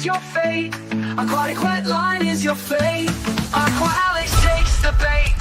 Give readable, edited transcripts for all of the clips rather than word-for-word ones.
your fate. Aquatic Wetline is your fate. Aqua Alex takes the bait.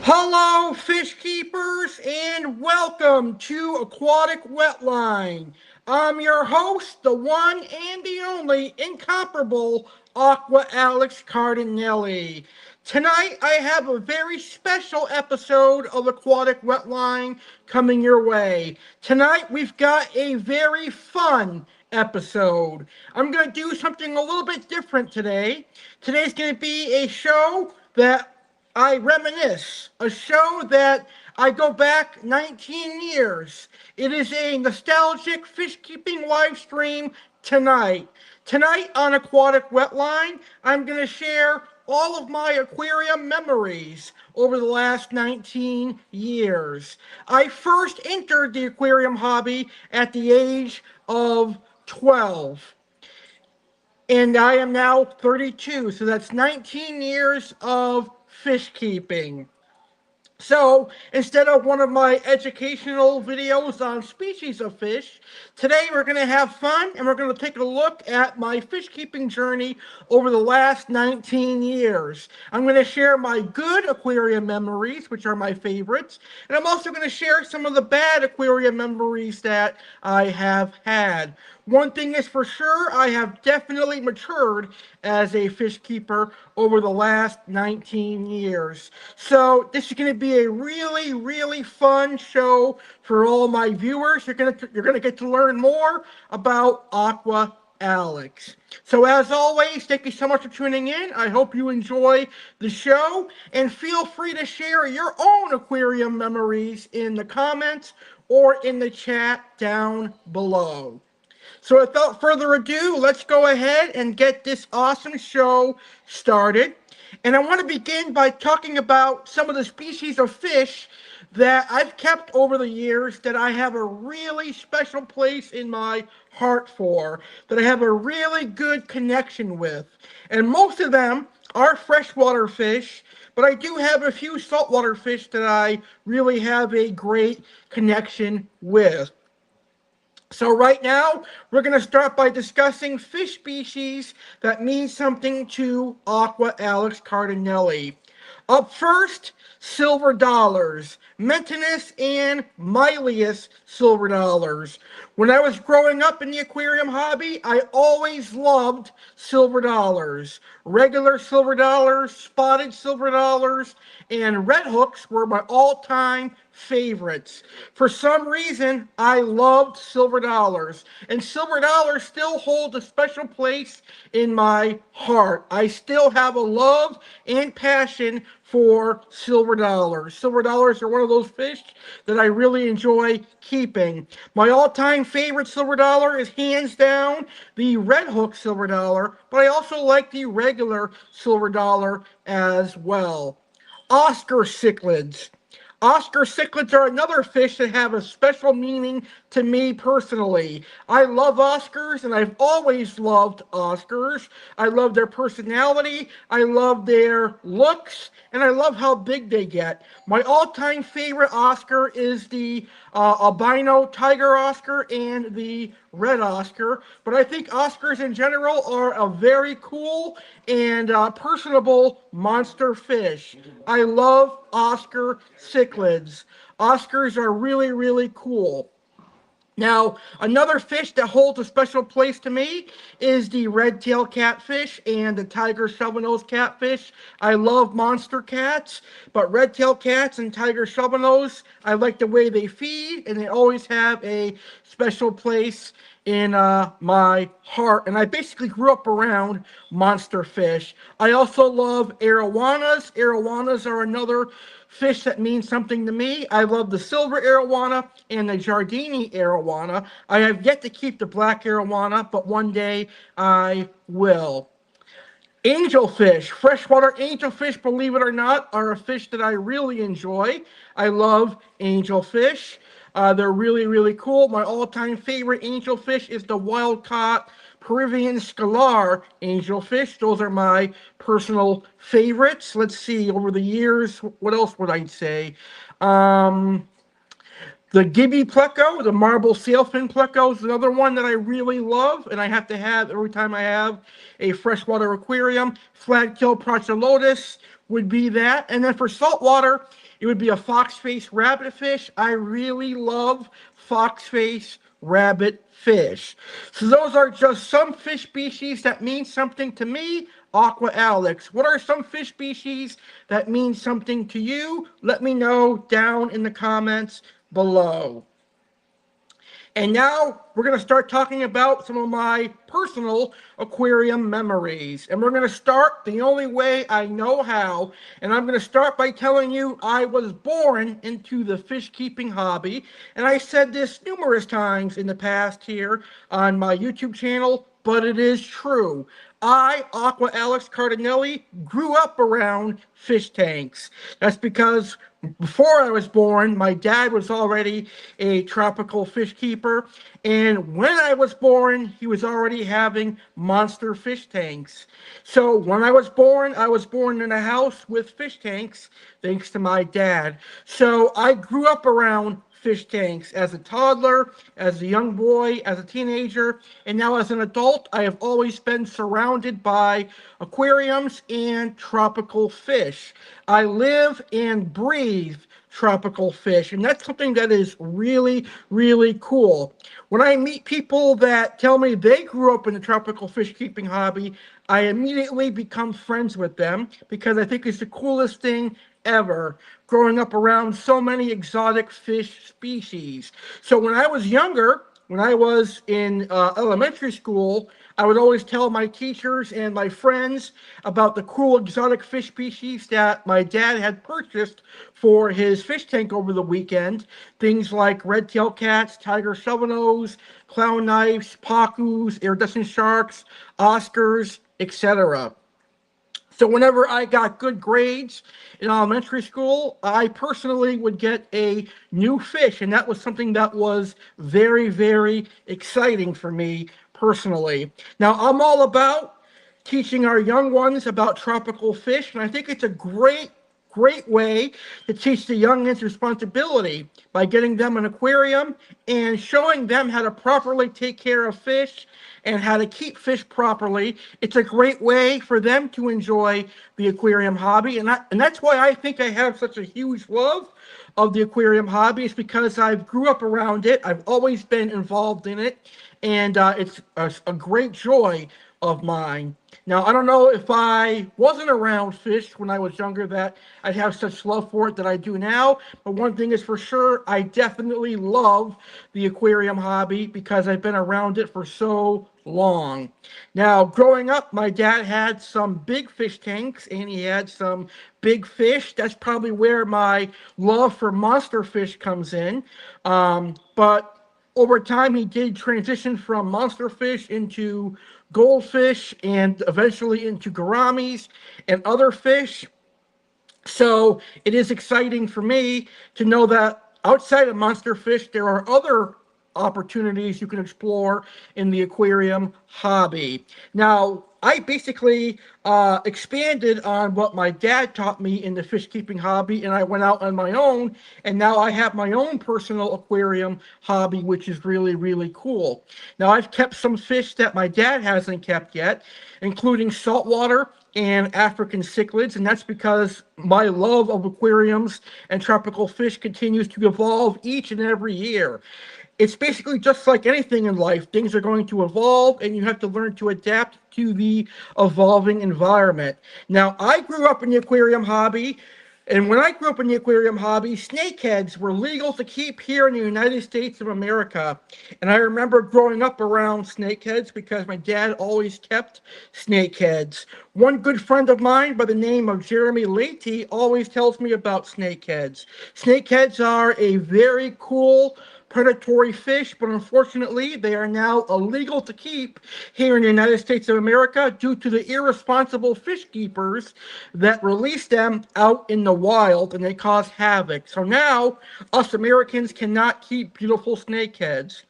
Hello, fish keepers, and welcome to Aquatic Wetline. I'm your host, the one and the only incomparable Aqua Alex Cardinale. Tonight, I have a very special episode of Aquatic Wetline coming your way. Tonight, we've got a very fun episode. I'm going to do something a little bit different today. Today's going to be a show that I reminisce, a show that I go back 19 years. It is a nostalgic fish keeping live stream tonight. Tonight on Aquatic Wetline, I'm going to share all of my aquarium memories over the last 19 years. I first entered the aquarium hobby at the age of 12. And I am now 32, so that's 19 years of fish keeping. So, instead of one of my educational videos on species of fish, today we're going to have fun and we're going to take a look at my fish keeping journey over the last 19 years. I'm going to share my good aquarium memories, which are my favorites, and I'm also going to share some of the bad aquarium memories that I have had. One thing is for sure, I have definitely matured as a fish keeper over the last 19 years. So this is going to be a really, really fun show for all my viewers. You're going to get to learn more about Aqua Alex. So as always, thank you so much for tuning in. I hope you enjoy the show, and feel free to share your own aquarium memories in the comments or in the chat down below. So without further ado, let's go ahead and get this awesome show started. And I want to begin by talking about some of the species of fish that I've kept over the years that I have a really special place in my heart for, that I have a really good connection with. And most of them are freshwater fish, but I do have a few saltwater fish that I really have a great connection with. So right now, we're going to start by discussing fish species that mean something to Aqua Alex Cardinale. Up first, silver dollars, Mentinus and Mylius silver dollars. When I was growing up in the aquarium hobby, I always loved silver dollars. Regular silver dollars, spotted silver dollars, and red hooks were my all-time favorites. For some reason, I loved silver dollars, and silver dollars still hold a special place in my heart. I still have a love and passion for silver dollars. Silver dollars are one of those fish that I really enjoy keeping. My all-time favorite silver dollar is hands down the red hook silver dollar, but I also like the regular silver dollar as well. Oscar cichlids. Oscar cichlids are another fish that have a special meaning to me personally. I love Oscars, and I've always loved Oscars. I love their personality, I love their looks, and I love how big they get. My all-time favorite Oscar is the albino tiger Oscar and the red Oscar, but I think Oscars in general are a very cool and personable monster fish. I love Oscar cichlids. Oscars are really, really cool. Now, another fish that holds a special place to me is the red-tailed catfish and the tiger shovelnose catfish. I love monster cats, but red-tailed cats and tiger shovelnose, I like the way they feed, and they always have a special place in my heart. And I basically grew up around monster fish. I also love arowanas. Arowanas are another fish that means something to me. I love the silver arowana and the Giardini arowana. I have yet to keep the black arowana, but one day I will. Angelfish, freshwater angelfish, believe it or not, are a fish that I really enjoy. I love angelfish. They're really, really cool. My all-time favorite angelfish is the wild-caught Peruvian scalar angelfish. Those are my personal favorites. Let's see, over the years, what else would I say? Um, the Gibby Pleco, the marble sailfin Pleco, is another one that I really love, and I have to have every time I have a freshwater aquarium. Flagtail Prochilodus would be that. And then for saltwater, it would be a foxface rabbitfish. I really love foxface rabbitfish. So those are just some fish species that mean something to me. Aqua Alex. What are some fish species that mean something to you? Let me know down in the comments below. And now we're going to start talking about some of my personal aquarium memories. And we're going to start the only way I know how. And I'm going to start by telling you I was born into the fish keeping hobby. And I said this numerous times in the past here on my YouTube channel, but it is true. I, Aqua Alex Cardinelli, grew up around fish tanks. That's because before I was born, my dad was already a tropical fish keeper. And when I was born, he was already having monster fish tanks. So when I was born in a house with fish tanks, thanks to my dad. So I grew up around fish tanks as a toddler, as a young boy, as a teenager, and now as an adult. I have always been surrounded by aquariums and tropical fish. I live and breathe tropical fish, and that's something that is really, really cool. When I meet people that tell me they grew up in the tropical fish keeping hobby, I immediately become friends with them because I think it's the coolest thing ever, growing up around so many exotic fish species. So when I was younger, when I was in elementary school, I would always tell my teachers and my friends about the cool exotic fish species that my dad had purchased for his fish tank over the weekend. Things like red-tailed cats, tiger shovelnose, clown knifes, pacus, iridescent sharks, oscars, etc. So whenever I got good grades in elementary school, I personally would get a new fish, and that was something that was very, very exciting for me personally. Now, I'm all about teaching our young ones about tropical fish, and I think it's a great way to teach the youngins responsibility by getting them an aquarium and showing them how to properly take care of fish and how to keep fish properly. It's a great way for them to enjoy the aquarium hobby, and that's why I think I have such a huge love of the aquarium hobby. Is because I've grew up around it. I've always been involved in it, and it's a great joy of mine. Now, I don't know if I wasn't around fish when I was younger that I'd have such love for it that I do now, but one thing is for sure, I definitely love the aquarium hobby because I've been around it for so long. Now, growing up, my dad had some big fish tanks and he had some big fish. That's probably where my love for monster fish comes in. But over time, he did transition from monster fish into goldfish and eventually into gouramis and other fish. So it is exciting for me to know that outside of monster fish, there are other opportunities you can explore in the aquarium hobby. Now, I basically expanded on what my dad taught me in the fish keeping hobby, and I went out on my own, and now I have my own personal aquarium hobby, which is really, really cool. Now, I've kept some fish that my dad hasn't kept yet, including saltwater and African cichlids, and that's because my love of aquariums and tropical fish continues to evolve each and every year. It's basically just like anything in life. Things are going to evolve, and you have to learn to adapt to the evolving environment. Now, I grew up in the aquarium hobby, and when I grew up in the aquarium hobby, snakeheads were legal to keep here in the United States of America. And I remember growing up around snakeheads because my dad always kept snakeheads. One good friend of mine by the name of Jeremy Leahy always tells me about snakeheads. Snakeheads are a very cool predatory fish, but unfortunately they are now illegal to keep here in the United States of America due to the irresponsible fish keepers that release them out in the wild, and they cause havoc. So now us Americans cannot keep beautiful snakeheads.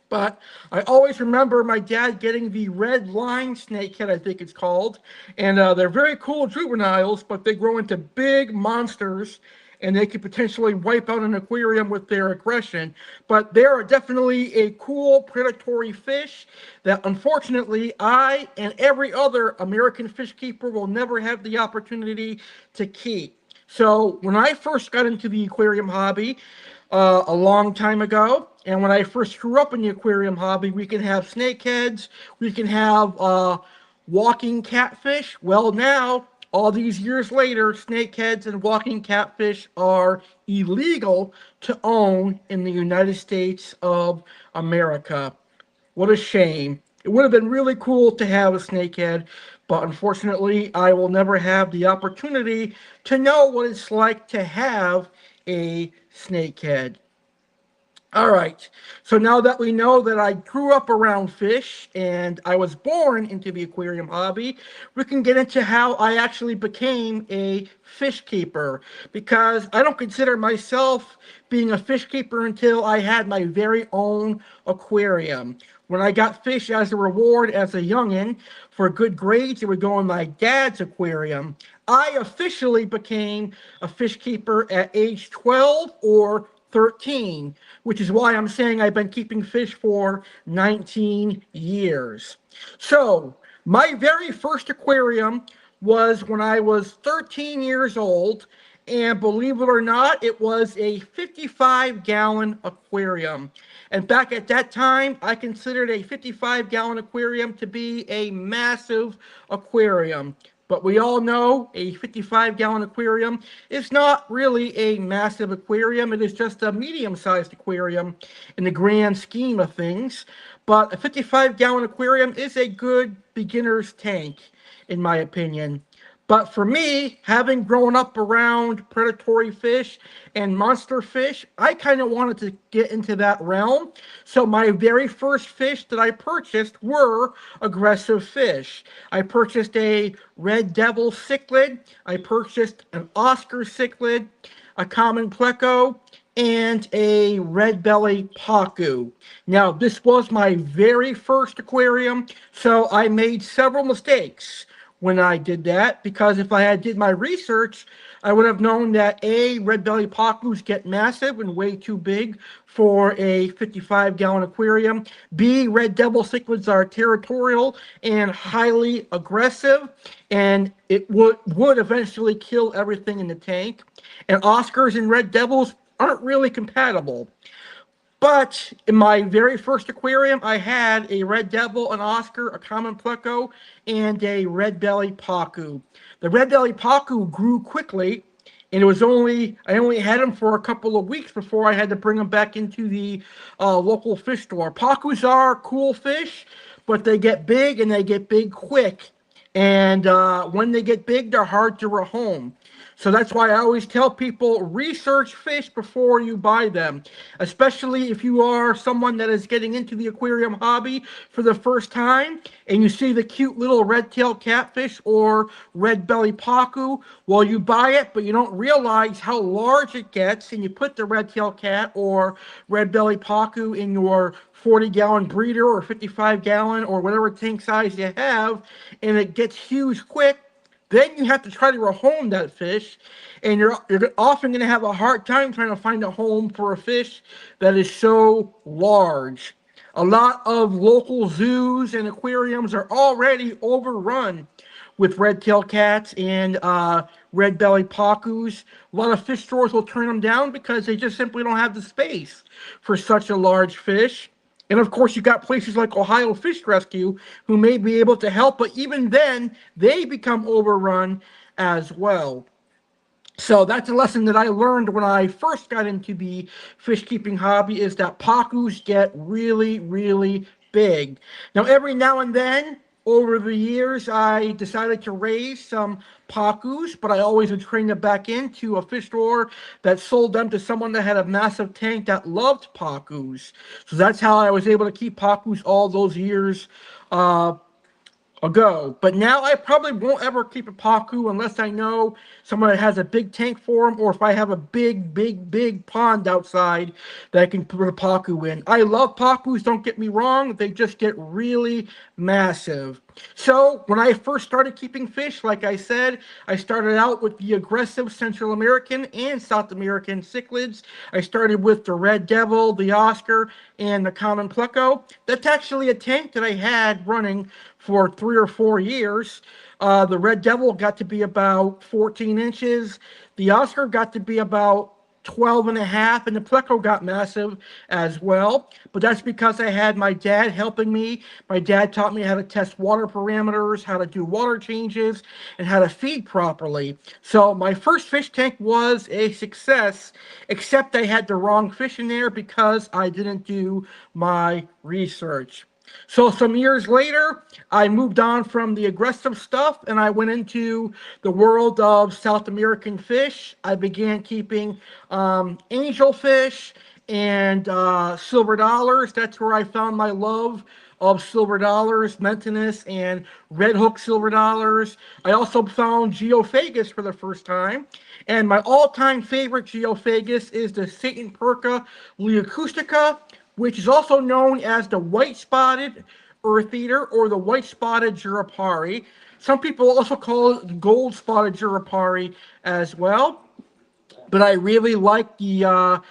But I always remember my dad getting the red line snakehead, I think it's called. And they're very cool juveniles, but they grow into big monsters, and they could potentially wipe out an aquarium with their aggression. But they are definitely a cool predatory fish that unfortunately I and every other American fish keeper will never have the opportunity to keep. So when I first got into the aquarium hobby, a long time ago. And when I first grew up in the aquarium hobby, we can have snakeheads, we can have walking catfish. Well, now, all these years later, snakeheads and walking catfish are illegal to own in the United States of America. What a shame. It would have been really cool to have a snakehead, but unfortunately, I will never have the opportunity to know what it's like to have a snakehead. All right, so now that we know that I grew up around fish and I was born into the aquarium hobby, we can get into how I actually became a fish keeper, because I don't consider myself being a fish keeper until I had my very own aquarium. When I got fish as a reward as a youngin' for good grades, it would go in my dad's aquarium. I officially became a fish keeper at age 12 or 13, which is why I'm saying I've been keeping fish for 19 years. So, my very first aquarium was when I was 13 years old, and believe it or not, it was a 55-gallon aquarium. And back at that time, I considered a 55-gallon aquarium to be a massive aquarium. But we all know a 55-gallon aquarium is not really a massive aquarium. It is just a medium-sized aquarium in the grand scheme of things. But a 55-gallon aquarium is a good beginner's tank, in my opinion. But for me, having grown up around predatory fish and monster fish, I kind of wanted to get into that realm. So my very first fish that I purchased were aggressive fish. I purchased a red devil cichlid, I purchased an Oscar cichlid, a common pleco, and a red belly pacu. Now, this was my very first aquarium, so I made several mistakes when I did that, because if I had did my research, I would have known that A, red belly pacus get massive and way too big for a 55-gallon aquarium. B, red devil cichlids are territorial and highly aggressive, and it would eventually kill everything in the tank. And Oscars and red devils aren't really compatible. But in my very first aquarium, I had a red devil, an Oscar, a common pleco, and a red belly pacu. The red belly pacu grew quickly, and I only had them for a couple of weeks before I had to bring them back into the local fish store. Pacus are cool fish, but they get big, and they get big quick. And when they get big, they're hard to rehome. So that's why I always tell people, research fish before you buy them, especially if you are someone that is getting into the aquarium hobby for the first time and you see the cute little red-tailed catfish or red belly pacu. Well, you buy it, but you don't realize how large it gets, and you put the red-tailed cat or red belly pacu in your 40-gallon breeder or 55-gallon or whatever tank size you have, and it gets huge quick. Then you have to try to rehome that fish, and you're often going to have a hard time trying to find a home for a fish that is so large. A lot of local zoos and aquariums are already overrun with red-tailed cats and red-bellied pacus. A lot of fish stores will turn them down because they just simply don't have the space for such a large fish. And of course, you got places like Ohio Fish Rescue who may be able to help, but even then, they become overrun as well. So that's a lesson that I learned when I first got into the fish keeping hobby, is that pacus get really, really big. Now, every now and then, Over the years, I decided to raise some pacus, but I always would train them back into a fish store that sold them to someone that had a massive tank that loved pacus. So that's how I was able to keep pacus all those years uh, ago. But now I probably won't ever keep a Pacu unless I know someone that has a big tank for them, or if I have a big pond outside that I can put a Pacu in. I love Pacus, don't get me wrong, they just get really massive. So when I first started keeping fish, like I said, I started out with the aggressive Central American and South American cichlids. I started with the Red Devil, the Oscar, and the common pleco. That's actually a tank that I had running for 3 or 4 years. The Red Devil got to be about 14 inches. The Oscar got to be about 12 and a half, and the pleco got massive as well. But that's because I had my dad helping me. My dad taught me how to test water parameters, how to do water changes, and how to feed properly. So my first fish tank was a success, except I had the wrong fish in there because I didn't do my research. So some years later, I moved on from the aggressive stuff and I went into the world of South American fish. I began keeping angelfish and silver dollars. That's where I found my love of silver dollars, Mentinus, and red hook silver dollars. I also found geophagus for the first time. And my all-time favorite geophagus is the Satan Perca leucoustica, which is also known as the white-spotted earth eater or the white-spotted jurapari. Some people also call it the gold-spotted jurapari as well. But I really like the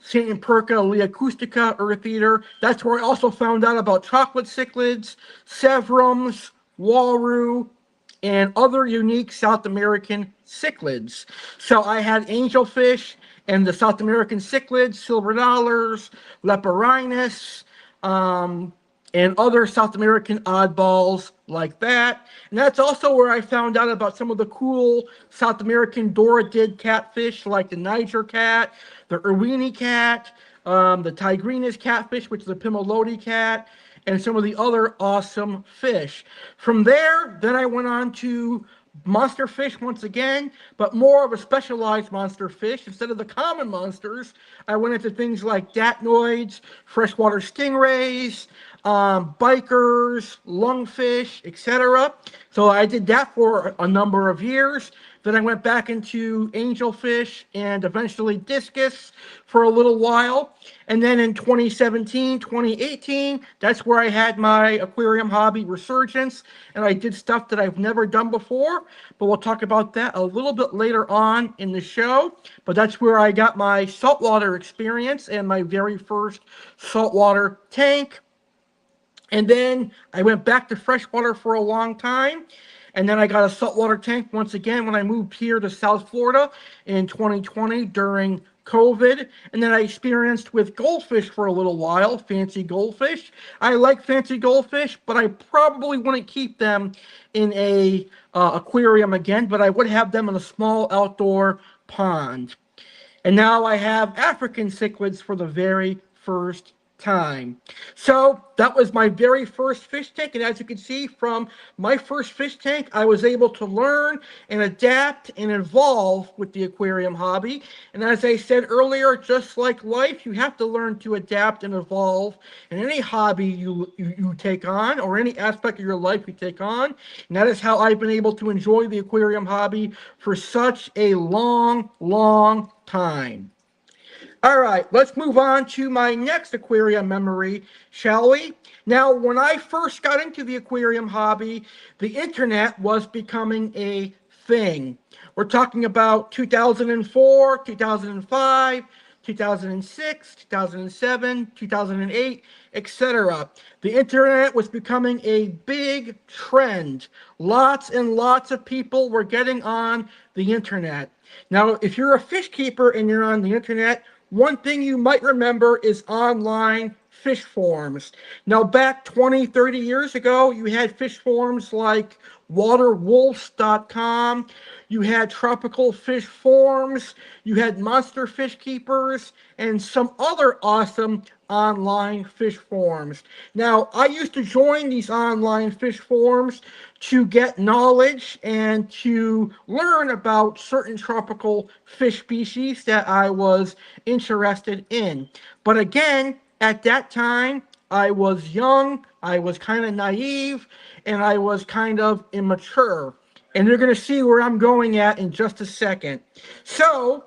St. Perca leucoustica earth eater. That's where I also found out about chocolate cichlids, severums, waru, and other unique South American cichlids. So I had angelfish and the South American cichlids, silver dollars, leporinus, and other South American oddballs like that. And that's also where I found out about some of the cool South American Doradid catfish like the Niger cat, the Irwini cat, the Tigrinus catfish, which is a Pimelodi cat, and some of the other awesome fish. From there, then I went on to monster fish once again, but more of a specialized monster fish. Instead of the common monsters, I went into things like datnoids, freshwater stingrays, bikers, lungfish, etc. So I did that for a number of years. Then I went back into angelfish and eventually discus for a little while. And then in 2017, 2018, that's where I had my aquarium hobby resurgence. And I did stuff that I've never done before. But we'll talk about that a little bit later on in the show. But that's where I got my saltwater experience and my very first saltwater tank. And then I went back to freshwater for a long time. And then I got a saltwater tank once again when I moved here to South Florida in 2020 during COVID. And then I experienced with goldfish for a little while, fancy goldfish. I like fancy goldfish, but I probably wouldn't keep them in a aquarium again, but I would have them in a small outdoor pond. And now I have African cichlids for the very first time. So that was my very first fish tank, and as you can see from my first fish tank, I was able to learn and adapt and evolve with the aquarium hobby. And as I said earlier, just like life, you have to learn to adapt and evolve in any hobby you take on, or any aspect of your life you take on. And that is how I've been able to enjoy the aquarium hobby for such a long time. All right, let's move on to my next aquarium memory, shall we? Now, when I first got into the aquarium hobby, the internet was becoming a thing. We're talking about 2004, 2005, 2006, 2007, 2008, etc. The internet was becoming a big trend. Lots and lots of people were getting on the internet. Now, if you're a fish keeper and you're on the internet, one thing you might remember is online fish forms. Now, back 20, 30 years ago, you had fish forms like waterwolves.com, you had tropical fish forms, you had monster fish keepers, and some other awesome online fish forums. Now, I used to join these online fish forums to get knowledge and to learn about certain tropical fish species that I was interested in. But again, at that time, I was young, I was kind of naive, and I was kind of immature. And you're going to see where I'm going at in just a second. So,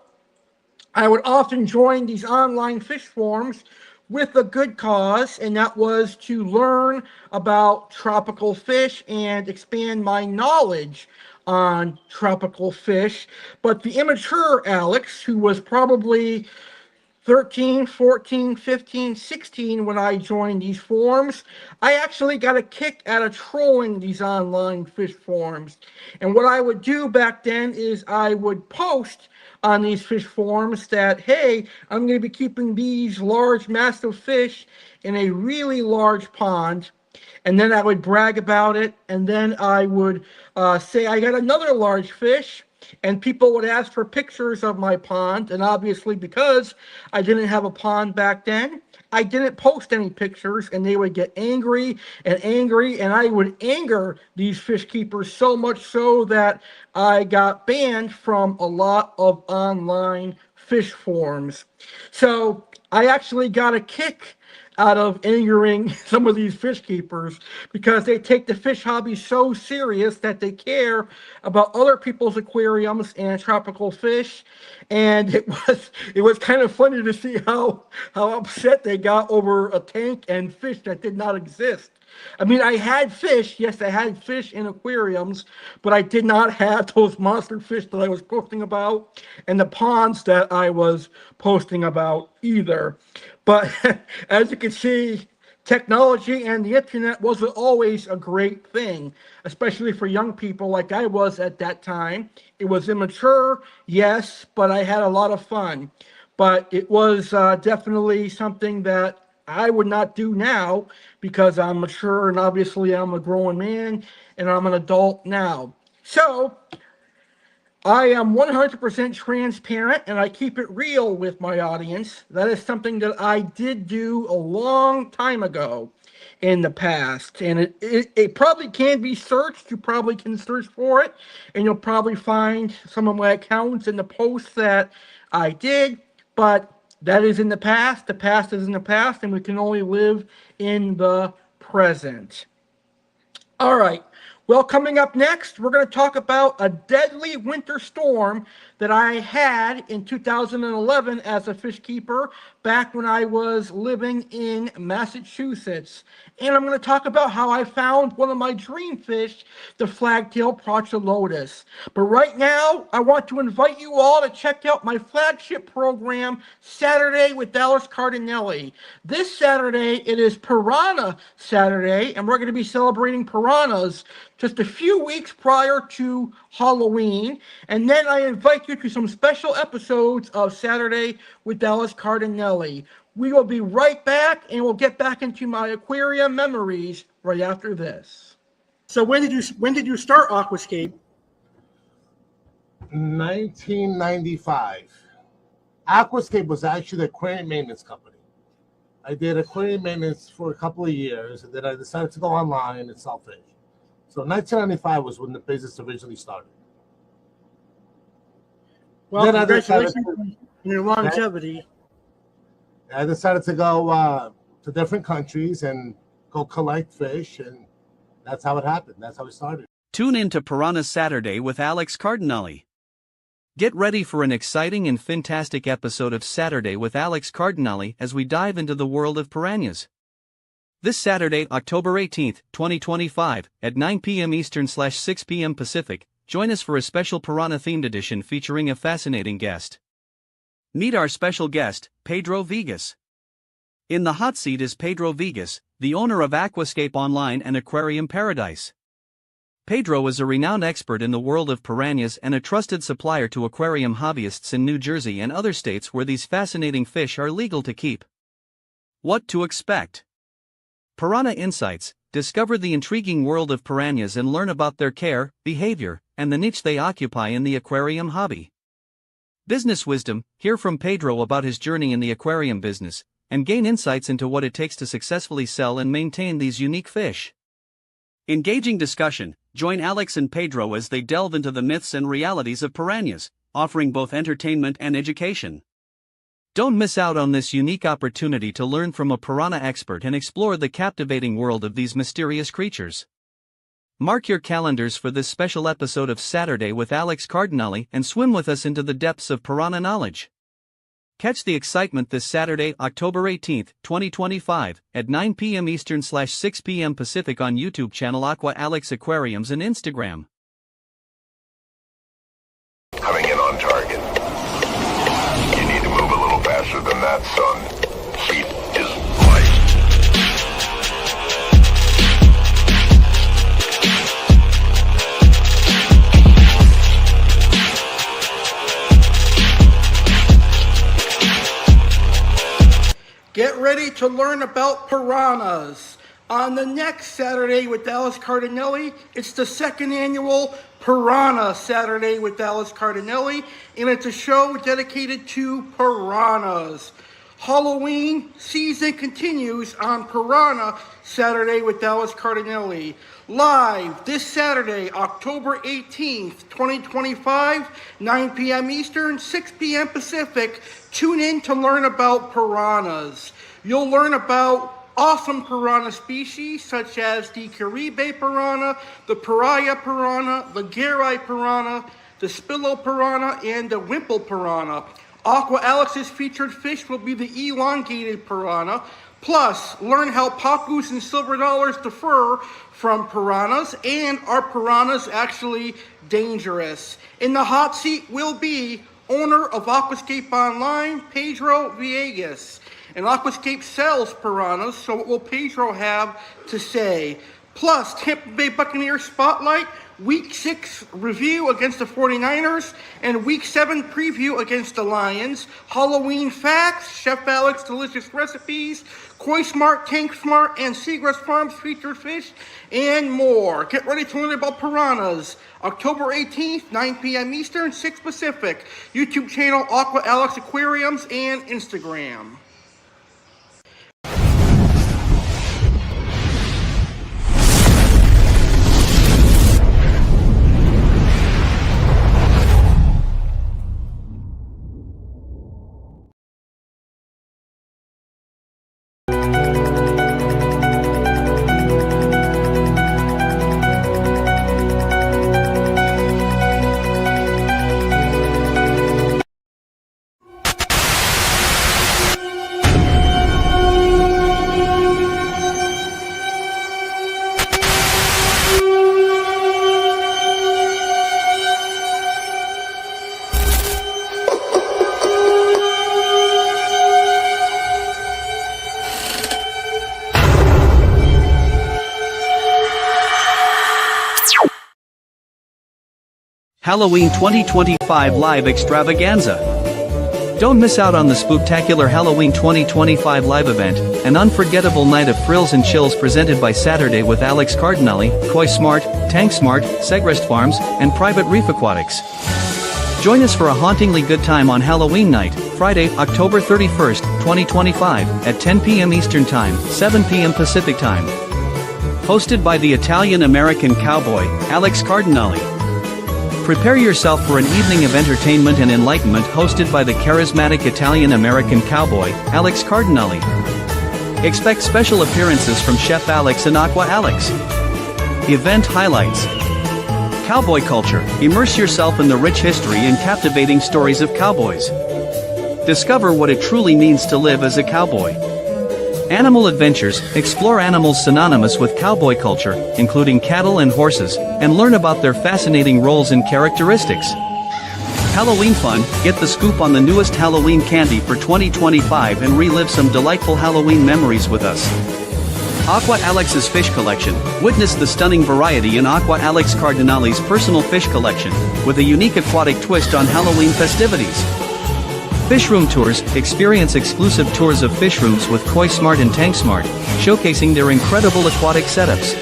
I would often join these online fish forums with a good cause, and that was to learn about tropical fish and expand my knowledge on tropical fish. But the immature Alex, who was probably 13, 14, 15, 16 when I joined these forums, I actually got a kick out of trolling these online fish forums. And what I would do back then is I would post on these fish forums that, hey, I'm going to be keeping these large, massive fish in a really large pond. And then I would brag about it. And then I would say I got another large fish. And people would ask for pictures of my pond. And obviously, because I didn't have a pond back then, I didn't post any pictures. And they would get angry and angry. And I would anger these fish keepers so much so that I got banned from a lot of online fish forums. So I actually got a kick out of angering some of these fish keepers because they take the fish hobby so serious that they care about other people's aquariums and tropical fish. And it was kind of funny to see how upset they got over a tank and fish that did not exist. I mean, I had fish. Yes, I had fish in aquariums, but I did not have those monster fish that I was posting about and the ponds that I was posting about either. But as you can see, technology and the internet wasn't always a great thing, especially for young people like I was at that time. It was immature, yes, but I had a lot of fun. But it was definitely something that I would not do now because I'm mature and obviously I'm a grown man and I'm an adult now. So I am 100% transparent and I keep it real with my audience. That is something that I did do a long time ago in the past. And it probably can be searched. You probably can search for it. And you'll probably find some of my accounts in the posts that I did. But that is in the past. The past is in the past. And we can only live in the present. All right. Well, coming up next, we're going to talk about a deadly winter storm that I had in 2011 as a fish keeper back when I was living in Massachusetts. And I'm going to talk about how I found one of my dream fish, the Flagtail Prochilodus. But right now, I want to invite you all to check out my flagship program, Saturday with Dallas Cardinelli. This Saturday, it is Piranha Saturday, and we're going to be celebrating piranhas just a few weeks prior to Halloween. And then I invite you to some special episodes of Saturday with Dallas Cardinelli. We will be right back, and we'll get back into my aquarium memories right after this. So when did you start Aquascape? 1995. Aquascape was actually the aquarium maintenance company. I did aquarium maintenance for a couple of years, and then I decided to go online and sell fish. So 1995 was when the business originally started. Well, then congratulations on your longevity. I decided to go to different countries and go collect fish, and that's how it happened. That's how it started. Tune in to Piranha Saturday with Alex Cardinale. Get ready for an exciting and fantastic episode of Saturday with Alex Cardinale as we dive into the world of piranhas. This Saturday, October 18th, 2025, at 9 p.m. Eastern/6 p.m. Pacific, join us for a special piranha-themed edition featuring a fascinating guest. Meet our special guest, Pedro Vegas. In the hot seat is Pedro Vegas, the owner of Aquascape Online and Aquarium Paradise. Pedro is a renowned expert in the world of piranhas and a trusted supplier to aquarium hobbyists in New Jersey and other states where these fascinating fish are legal to keep. What to expect? Piranha Insights. Discover the intriguing world of piranhas and learn about their care, behavior, and the niche they occupy in the aquarium hobby. Business Wisdom. Hear from Pedro about his journey in the aquarium business, and gain insights into what it takes to successfully sell and maintain these unique fish. Engaging discussion. Join Alex and Pedro as they delve into the myths and realities of piranhas, offering both entertainment and education. Don't miss out on this unique opportunity to learn from a piranha expert and explore the captivating world of these mysterious creatures. Mark your calendars for this special episode of Saturday with Alex Cardinale and swim with us into the depths of piranha knowledge. Catch the excitement this Saturday, October 18, 2025, at 9 p.m. Eastern / 6 p.m. Pacific on YouTube channel Aqua Alex Aquariums and Instagram. Coming in on target. You need to move a little faster than that, son. Heat is light. Get ready to learn about piranhas. On the next Saturday with Alex Cardinale, it's the second annual Piranha Saturday with Alex Cardinale, and it's a show dedicated to piranhas. Halloween season continues on Piranha Saturday with Alex Cardinale. Live this Saturday, October 18th, 2025, 9 p.m. Eastern, 6 p.m. Pacific. Tune in to learn about piranhas. You'll learn about awesome piranha species such as the Caribe piranha, the pariah piranha, the Garai piranha, the Spillo piranha, and the Wimple piranha. Aqua Alex's featured fish will be the elongated piranha. Plus, learn how papoose and silver dollars differ from piranhas, and are piranhas actually dangerous? In the hot seat will be owner of Aquascape Online, Pedro Villegas. And Aquascape sells piranhas, so what will Pedro have to say? Plus, Tampa Bay Buccaneers Spotlight, Week 6 review against the 49ers, and Week 7 preview against the Lions. Halloween facts, Chef Alex delicious recipes, Koi Smart, Tank Smart, and Seagrass Farms featured fish, and more. Get ready to learn about piranhas. October 18th, 9 p.m. Eastern, 6 Pacific. YouTube channel Aqua Alex Aquariums and Instagram. Halloween 2025 Live Extravaganza. Don't miss out on the spooktacular Halloween 2025 live event, an unforgettable night of thrills and chills presented by Saturday with Alex Cardinale, Koi Smart, Tank Smart, Segrest Farms, and Private Reef Aquatics. Join us for a hauntingly good time on Halloween night, Friday, October 31st, 2025, at 10 p.m. Eastern Time, 7 p.m. Pacific Time. Hosted by the Italian-American cowboy, Alex Cardinale. Prepare yourself for an evening of entertainment and enlightenment hosted by the charismatic Italian-American cowboy, Alex Cardinale. Expect special appearances from Chef Alex and Aqua Alex. Event highlights. Cowboy culture. Immerse yourself in the rich history and captivating stories of cowboys. Discover what it truly means to live as a cowboy. Animal adventures. Explore animals synonymous with cowboy culture, including cattle and horses, and learn about their fascinating roles and characteristics. Halloween fun. Get the scoop on the newest Halloween candy for 2025 and relive some delightful Halloween memories with us. Aqua Alex's fish collection. Witness the stunning variety in Aqua Alex Cardinale's personal fish collection, with a unique aquatic twist on Halloween festivities. Fish Room Tours, experience exclusive tours of fish rooms with Koi Smart and Tank Smart, showcasing their incredible aquatic setups.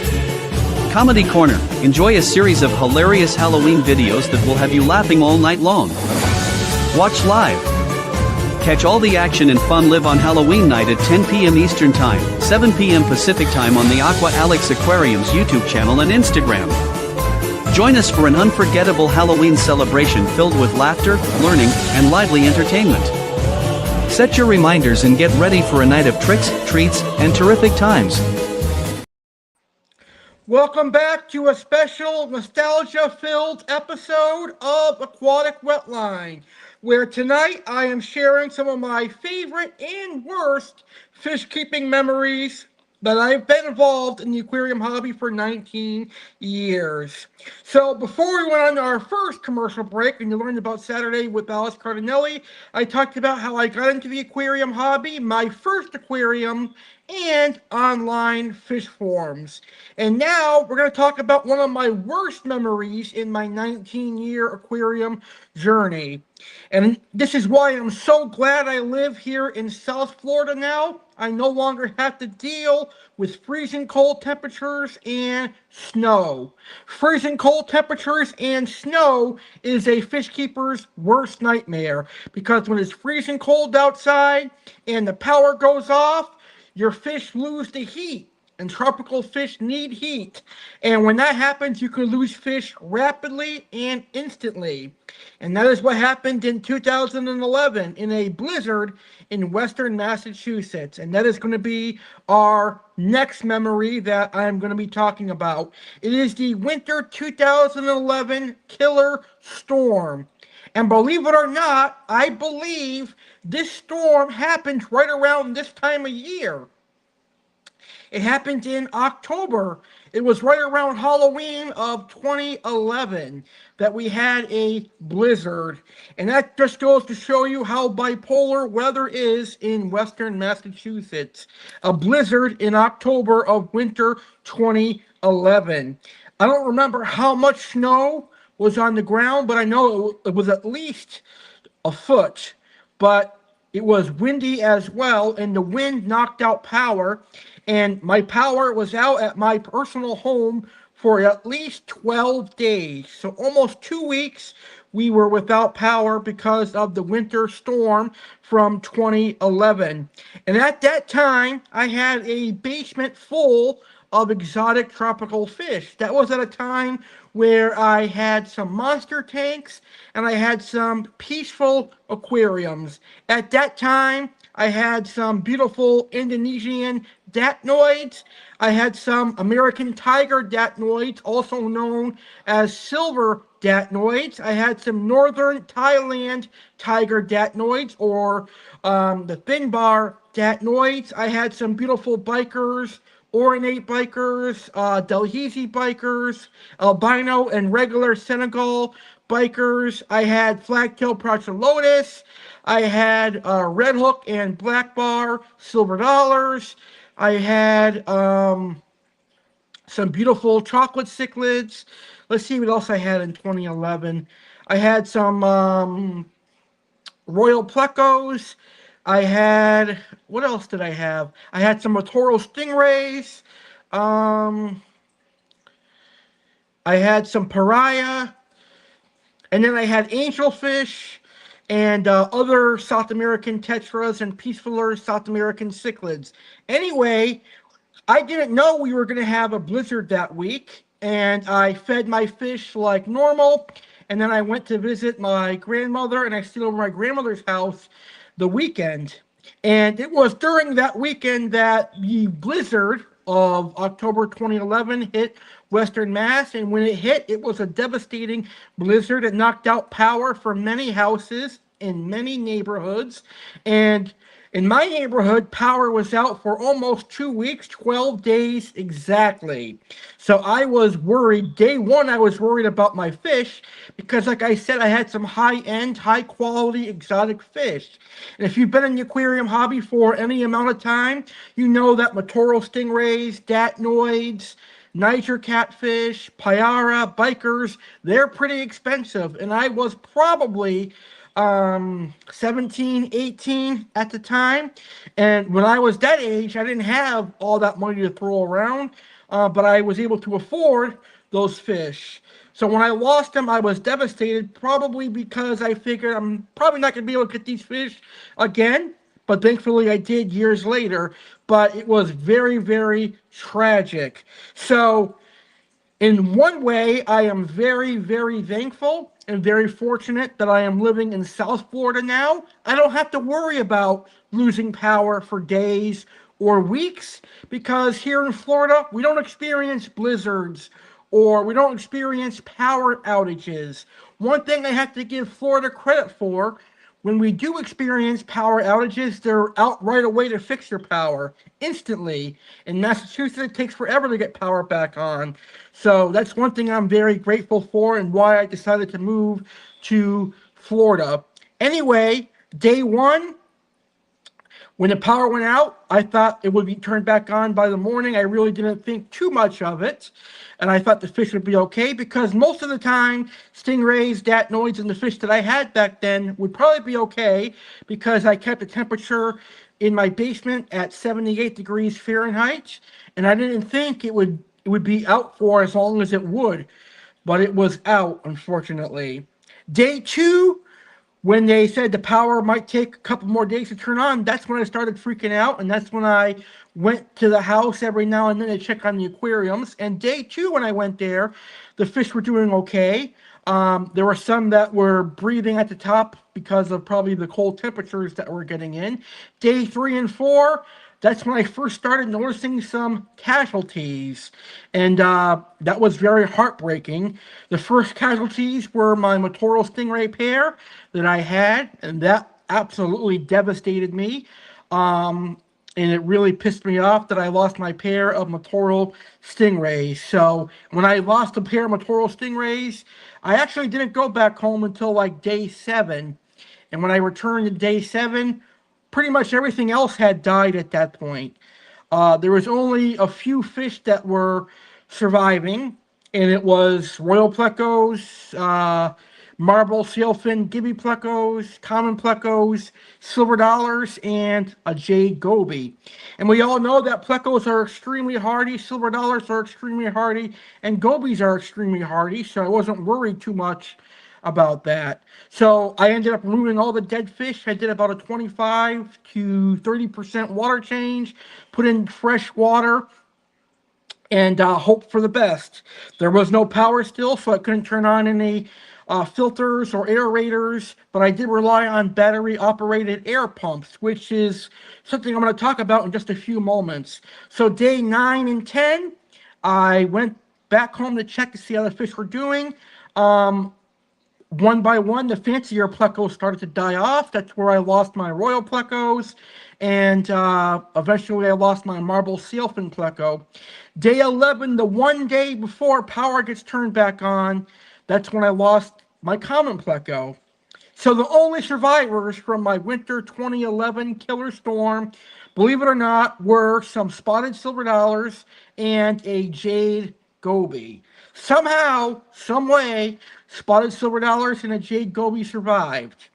Comedy Corner, enjoy a series of hilarious Halloween videos that will have you laughing all night long. Watch live. Catch all the action and fun live on Halloween night at 10 p.m. Eastern Time, 7 p.m. Pacific Time on the Aqua Alex Aquarium's YouTube channel and Instagram. Join us for an unforgettable Halloween celebration filled with laughter, learning, and lively entertainment. Set your reminders and get ready for a night of tricks, treats, and terrific times. Welcome back to a special nostalgia-filled episode of Aquatic Wetline, where tonight I am sharing some of my favorite and worst fish keeping memories that I've been involved in the aquarium hobby for 19 years. So before we went on to our first commercial break and you learned about Saturday with Alex Cardinale, I talked about how I got into the aquarium hobby, my first aquarium, and online fish forums. And now we're going to talk about one of my worst memories in my 19-year aquarium journey. And this is why I'm so glad I live here in South Florida now. I no longer have to deal with freezing cold temperatures and snow. Freezing cold temperatures and snow is a fish keeper's worst nightmare, because when it's freezing cold outside and the power goes off, your fish lose the heat, and tropical fish need heat. And when that happens, you can lose fish rapidly and instantly. And that is what happened in 2011 in a blizzard in western Massachusetts. And that is going to be our next memory that I'm going to be talking about. It is the winter 2011 killer storm. And believe it or not, I believe this storm happened right around this time of year. It happened in October. It was right around Halloween of 2011 that we had a blizzard. And that just goes to show you how bipolar weather is in western Massachusetts. A blizzard in October of winter 2011. I don't remember how much snow was on the ground, but I know it was at least a foot. But it was windy as well, and the wind knocked out power. And my power was out at my personal home for at least 12 days. So almost 2 weeks we were without power because of the winter storm from 2011. And at that time, I had a basement full of exotic tropical fish. That was at a time where I had some monster tanks and I had some peaceful aquariums. At that time, I had some beautiful Indonesian datnoids. I had some American tiger datnoids, also known as silver datnoids. I had some northern Thailand tiger datnoids, or the thin bar datnoids. I had some beautiful bikers, ornate bikers, Delhaize bikers, albino and regular Senegal bikers. I had Flagtail Prochilodus. I had red hook and black bar silver dollars. I had some beautiful chocolate cichlids. Let's see what else I had in 2011. I had some royal plecos. I had, what else did I have? I had some littoral stingrays. I had some pariah. And then I had angelfish and other South American tetras and peacefuler South American cichlids. Anyway, I didn't know we were going to have a blizzard that week, and I fed my fish like normal, and then I went to visit my grandmother, and I stayed over my grandmother's house the weekend. And it was during that weekend that the blizzard of October 2011 hit Western Mass, and when it hit, it was a devastating blizzard. It knocked out power for many houses in many neighborhoods, and in my neighborhood, power was out for almost 2 weeks, 12 days exactly. So I was worried. Day one, I was worried about my fish because, like I said, I had some high-end, high-quality exotic fish. And if you've been in the aquarium hobby for any amount of time, you know that littoral stingrays, datnoids, Niger catfish, Payara, bikers, they're pretty expensive. And I was probably 17, 18 at the time. And when I was that age, I didn't have all that money to throw around, but I was able to afford those fish. So when I lost them, I was devastated, probably because I figured I'm probably not going to be able to get these fish again. But thankfully, I did years later. But it was very, very tragic. So in one way, I am very, very thankful and very fortunate that I am living in South Florida now. I don't have to worry about losing power for days or weeks because here in Florida, we don't experience blizzards or we don't experience power outages. One thing I have to give Florida credit for, when we do experience power outages, they're out right away to fix your power instantly. In Massachusetts, it takes forever to get power back on. So that's one thing I'm very grateful for and why I decided to move to Florida. Anyway, day one, when the power went out, I thought it would be turned back on by the morning. I really didn't think too much of it. And I thought the fish would be okay because most of the time, stingrays, datnoids, and the fish that I had back then would probably be okay because I kept the temperature in my basement at 78 degrees Fahrenheit. And I didn't think it would be out for as long as it would. But it was out, unfortunately. Day two, when they said the power might take a couple more days to turn on, that's when I started freaking out, and that's when I went to the house every now and then to check on the aquariums. And day two, when I went there, the fish were doing okay. There were some that were breathing at the top because of probably the cold temperatures that we're getting in. Day three and four, that's when I first started noticing some casualties. And that was very heartbreaking. The first casualties were my Motoro Stingray pair that I had, and that absolutely devastated me. And it really pissed me off that I lost my pair of Motoro Stingrays. So when I lost a pair of Motoro Stingrays, I actually didn't go back home until like day 7. And when I returned to day 7, pretty much everything else had died at that point. There was only a few fish that were surviving, and it was royal plecos, marble sailfin gibby plecos, common plecos, silver dollars, and a jade goby. And we all know that plecos are extremely hardy, silver dollars are extremely hardy, and gobies are extremely hardy, so I wasn't worried too much about that. So I ended up removing all the dead fish. I did about a 25 to 30% water change, put in fresh water, and hope for the best. There was no power still, so I couldn't turn on any filters or aerators, but I did rely on battery-operated air pumps, which is something I'm going to talk about in just a few moments. So day 9 and 10, I went back home to check to see how the fish were doing. One by one, the fancier plecos started to die off. That's where I lost my royal plecos, and eventually I lost my marble sailfin pleco. Day 11, the one day before power gets turned back on, that's when I lost my common pleco. So the only survivors from my winter 2011 killer storm, believe it or not, were some spotted silver dollars and a jade goby. Somehow, some way, spotted silver dollars and a jade goby survived.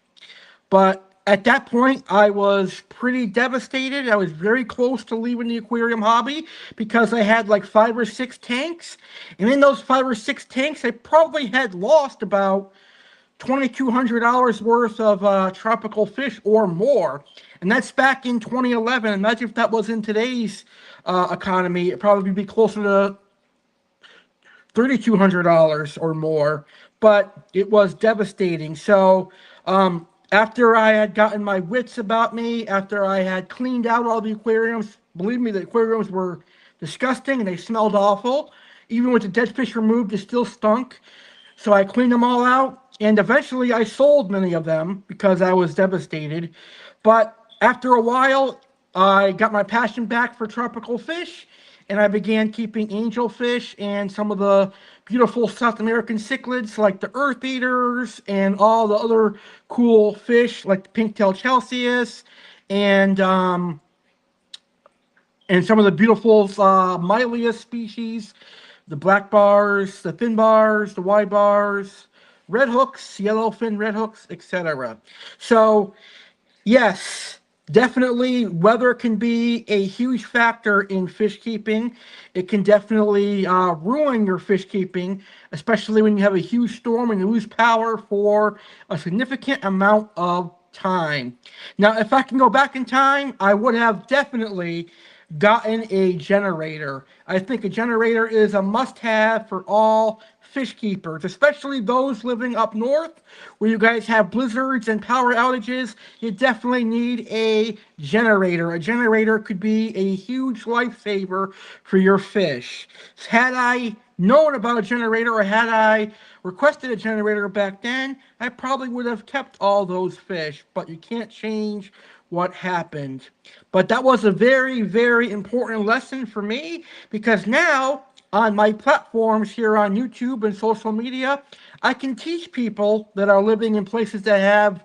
But at that point, I was pretty devastated. I was very close to leaving the aquarium hobby because I had like 5 or 6 tanks. And in those 5 or 6 tanks, I probably had lost about $2,200 worth of tropical fish or more. And that's back in 2011. Imagine if that was in today's economy. It'd probably be closer to $3,200 or more. But it was devastating. So after I had gotten my wits about me, after I had cleaned out all the aquariums, believe me, the aquariums were disgusting and they smelled awful. Even with the dead fish removed, they still stunk. So I cleaned them all out, and eventually I sold many of them because I was devastated. But after a while, I got my passion back for tropical fish, and I began keeping angelfish and some of the beautiful South American cichlids like the earth eaters and all the other cool fish like the pink-tailed chalceus and some of the beautiful Mylia species, the black bars, the thin bars, the wide bars, red hooks, yellowfin red hooks, etc. So yes, definitely weather can be a huge factor in fish keeping. It can definitely ruin your fish keeping, especially when you have a huge storm and you lose power for a significant amount of time. Now, if I can go back in time, I would have definitely gotten a generator. I think a generator is a must-have for all fish keepers, especially those living up north where you guys have blizzards and power outages. You definitely need a generator. A generator could be a huge lifesaver for your fish. Had I known about a generator, or had I requested a generator back then, I probably would have kept all those fish, but you can't change what happened. But that was a very, very important lesson for me, because now on my platforms here on YouTube and social media, I can teach people that are living in places that have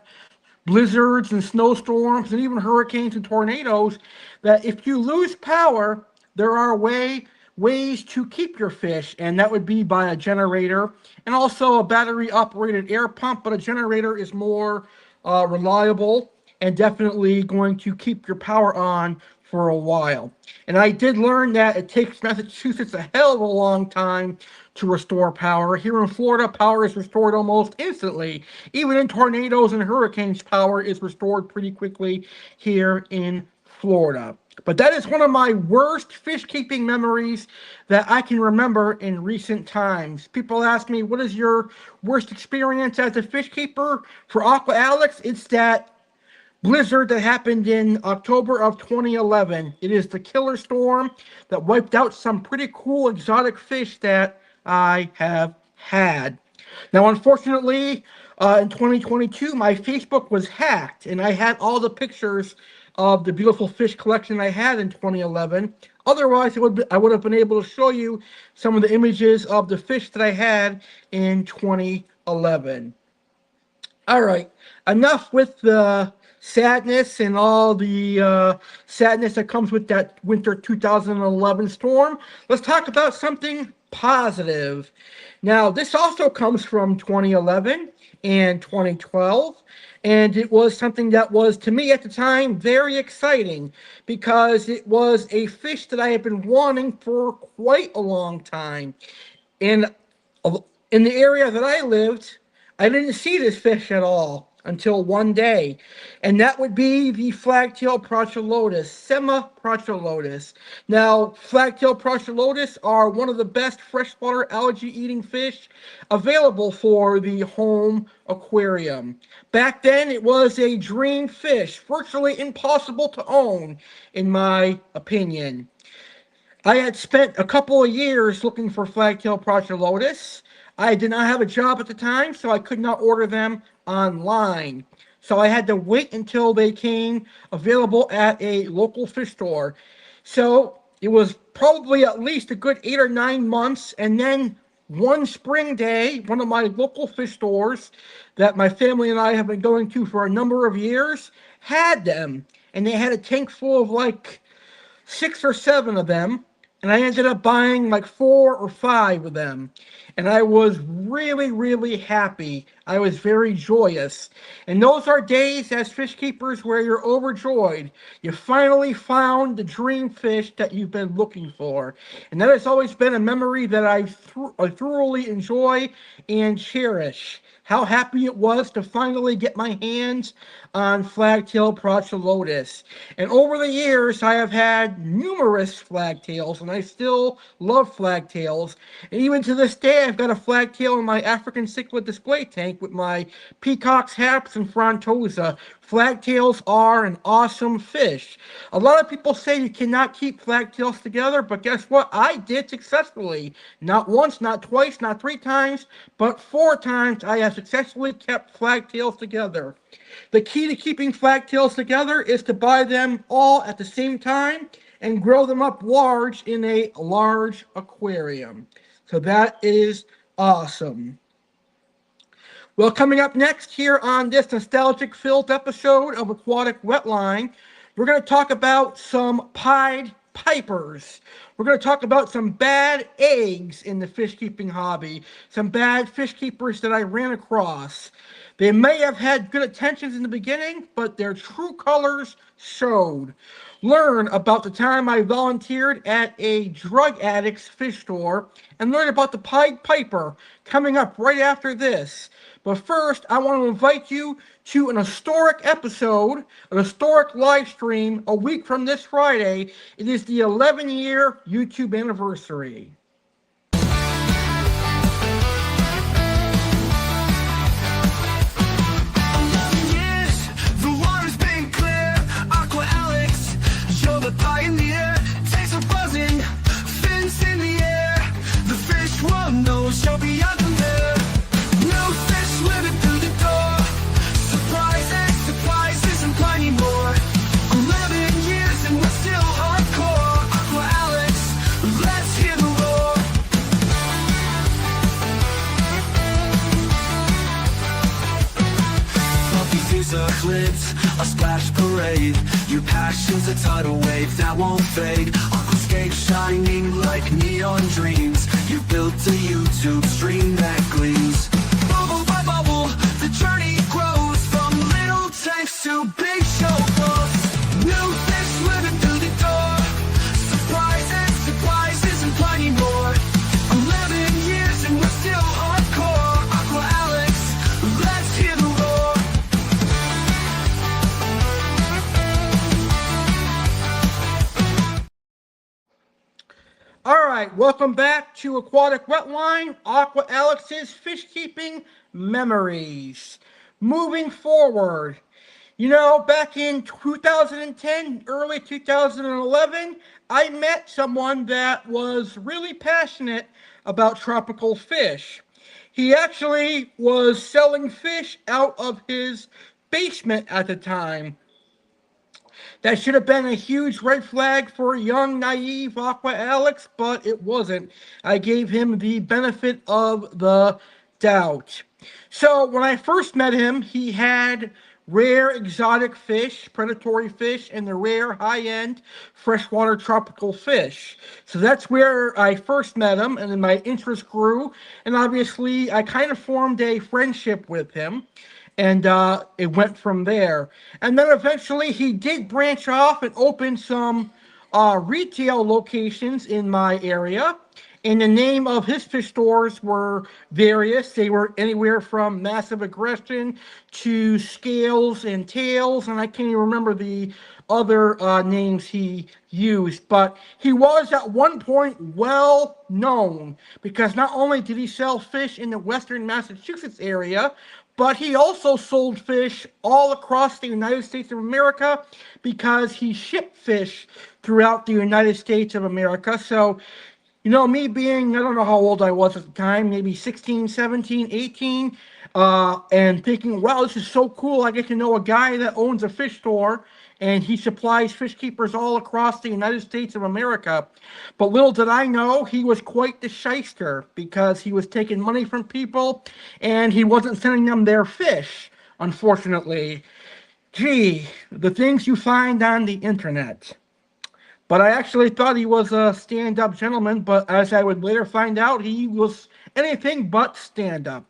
blizzards and snowstorms and even hurricanes and tornadoes that if you lose power, there are ways to keep your fish, and that would be by a generator and also a battery operated air pump. But a generator is more reliable and definitely going to keep your power on for a while. And I did learn that it takes Massachusetts a hell of a long time to restore power. Here in Florida, power is restored almost instantly. Even in tornadoes and hurricanes, power is restored pretty quickly here in Florida. But that is one of my worst fish keeping memories that I can remember in recent times. People ask me, what is your worst experience as a fish keeper? For Aqua Alex, it's that blizzard that happened in October of 2011. It is the killer storm that wiped out some pretty cool exotic fish that I have had. Now, unfortunately, in 2022, my Facebook was hacked, and I had all the pictures of the beautiful fish collection I had in 2011. Otherwise, I would have been able to show you some of the images of the fish that I had in 2011. All right, enough with the sadness and all the sadness that comes with that winter 2011 storm. Let's talk about something positive. Now, this also comes from 2011 and 2012, and it was something that was, to me at the time, very exciting because it was a fish that I had been wanting for quite a long time. And in the area that I lived, I didn't see this fish at all until one day, and that would be the Flagtail Prochilodus, Sema Prochilodus. Now, Flagtail Prochilodus are one of the best freshwater algae-eating fish available for the home aquarium. Back then, it was a dream fish, virtually impossible to own, in my opinion. I had spent a couple of years looking for Flagtail Prochilodus. I did not have a job at the time, so I could not order them online. So I had to wait until they came available at a local fish store. So it was probably at least a good 8 or 9 months, and then one spring day, one of my local fish stores that my family and I have been going to for a number of years had them, and they had a tank full of like 6 or 7 of them, and I ended up buying like 4 or 5 of them. And I was really, really happy. I was very joyous. And those are days as fish keepers where you're overjoyed. You finally found the dream fish that you've been looking for. And that has always been a memory that I thoroughly enjoy and cherish. How happy it was to finally get my hands on Flagtail Prochilodus. And over the years, I have had numerous flagtails, and I still love flagtails. And even to this day, I've got a flagtail in my African cichlid display tank with my peacocks, haps, and frontosa. Flagtails are an awesome fish. A lot of people say you cannot keep flagtails together, but guess what? I did successfully. Not once, not twice, not 3 times, but 4 times I have successfully kept flagtails together. The key to keeping flagtails together is to buy them all at the same time and grow them up large in a large aquarium. So that is awesome. Well, coming up next here on this nostalgic-filled episode of Aquatic Wetline, we're going to talk about some pied pipers. We're going to talk about some bad eggs in the fish keeping hobby, some bad fish keepers that I ran across. They may have had good intentions in the beginning, but their true colors showed. Learn about the time I volunteered at a drug addict's fish store, and learn about the Pied Piper coming up right after this. But first, I want to invite you to an historic episode, an historic live stream a week from this Friday. It is the 11-year YouTube anniversary. Aqua Alex, you're the pioneer. Taste of buzzing, fins in the air. The fish world knows you're beyond compare. New fish swimming through the door. Surprises, surprises, and plenty more. 11 years and we're still hardcore. Aqua Alex, let's hear the roar. Puppies are clips, a splash parade. Your passion's a tidal wave that won't fade. Aquascape shining like neon dreams. You built a YouTube stream that gleams. Bubble by bubble, the journey grows. From little tanks to big show boats. New fish swimming through the door. Surprises, surprises, and plenty more. 11 years and we're still hardcore. Aqua Alex, let's hear the roar. All right, welcome back to Aquatic Wetline, Aqua Alex's fish keeping memories. Moving forward, back in 2010, early 2011, I met someone that was really passionate about tropical fish. He actually was selling fish out of his basement at the time. That should have been a huge red flag for young, naive Aqua Alex, but it wasn't. I gave him the benefit of the doubt. So when I first met him, he had rare exotic fish, predatory fish, and the rare high-end freshwater tropical fish. So that's where I first met him, and then my interest grew, and obviously I kind of formed a friendship with him. And it went from there. And then eventually he did branch off and open some retail locations in my area. And the name of his fish stores were various. They were anywhere from Massive Aggression to Scales and Tails. And I can't even remember the other names he used. But he was at one point well known because not only did he sell fish in the western Massachusetts area, but he also sold fish all across the United States of America because he shipped fish throughout the United States of America. So, me being, I don't know how old I was at the time, maybe 16, 17, 18, and thinking, wow, this is so cool. I get to know a guy that owns a fish store, and he supplies fish keepers all across the United States of America. But little did I know, he was quite the shyster because he was taking money from people, and he wasn't sending them their fish, unfortunately. Gee, the things you find on the internet. But I actually thought he was a stand-up gentleman, but as I would later find out, he was anything but stand-up.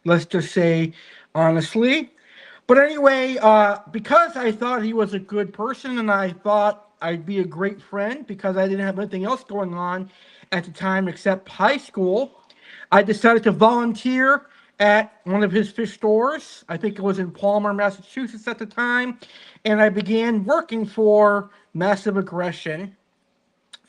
Let's just say, honestly. But anyway, because I thought he was a good person and I thought I'd be a great friend because I didn't have anything else going on at the time except high school, I decided to volunteer at one of his fish stores. I think it was in Palmer, Massachusetts at the time. And I began working for Massive Aggression.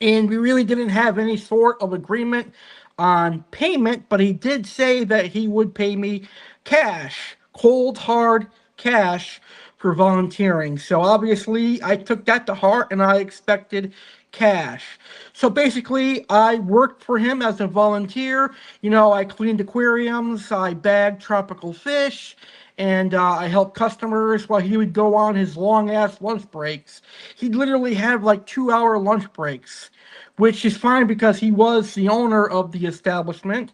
And we really didn't have any sort of agreement on payment, but he did say that he would pay me cash, cold, hard cash for volunteering. So obviously I took that to heart and I expected cash. So basically I worked for him as a volunteer. I cleaned aquariums, I bagged tropical fish, and I helped customers while he would go on his long-ass lunch breaks. He'd literally have like 2-hour lunch breaks, which is fine because he was the owner of the establishment.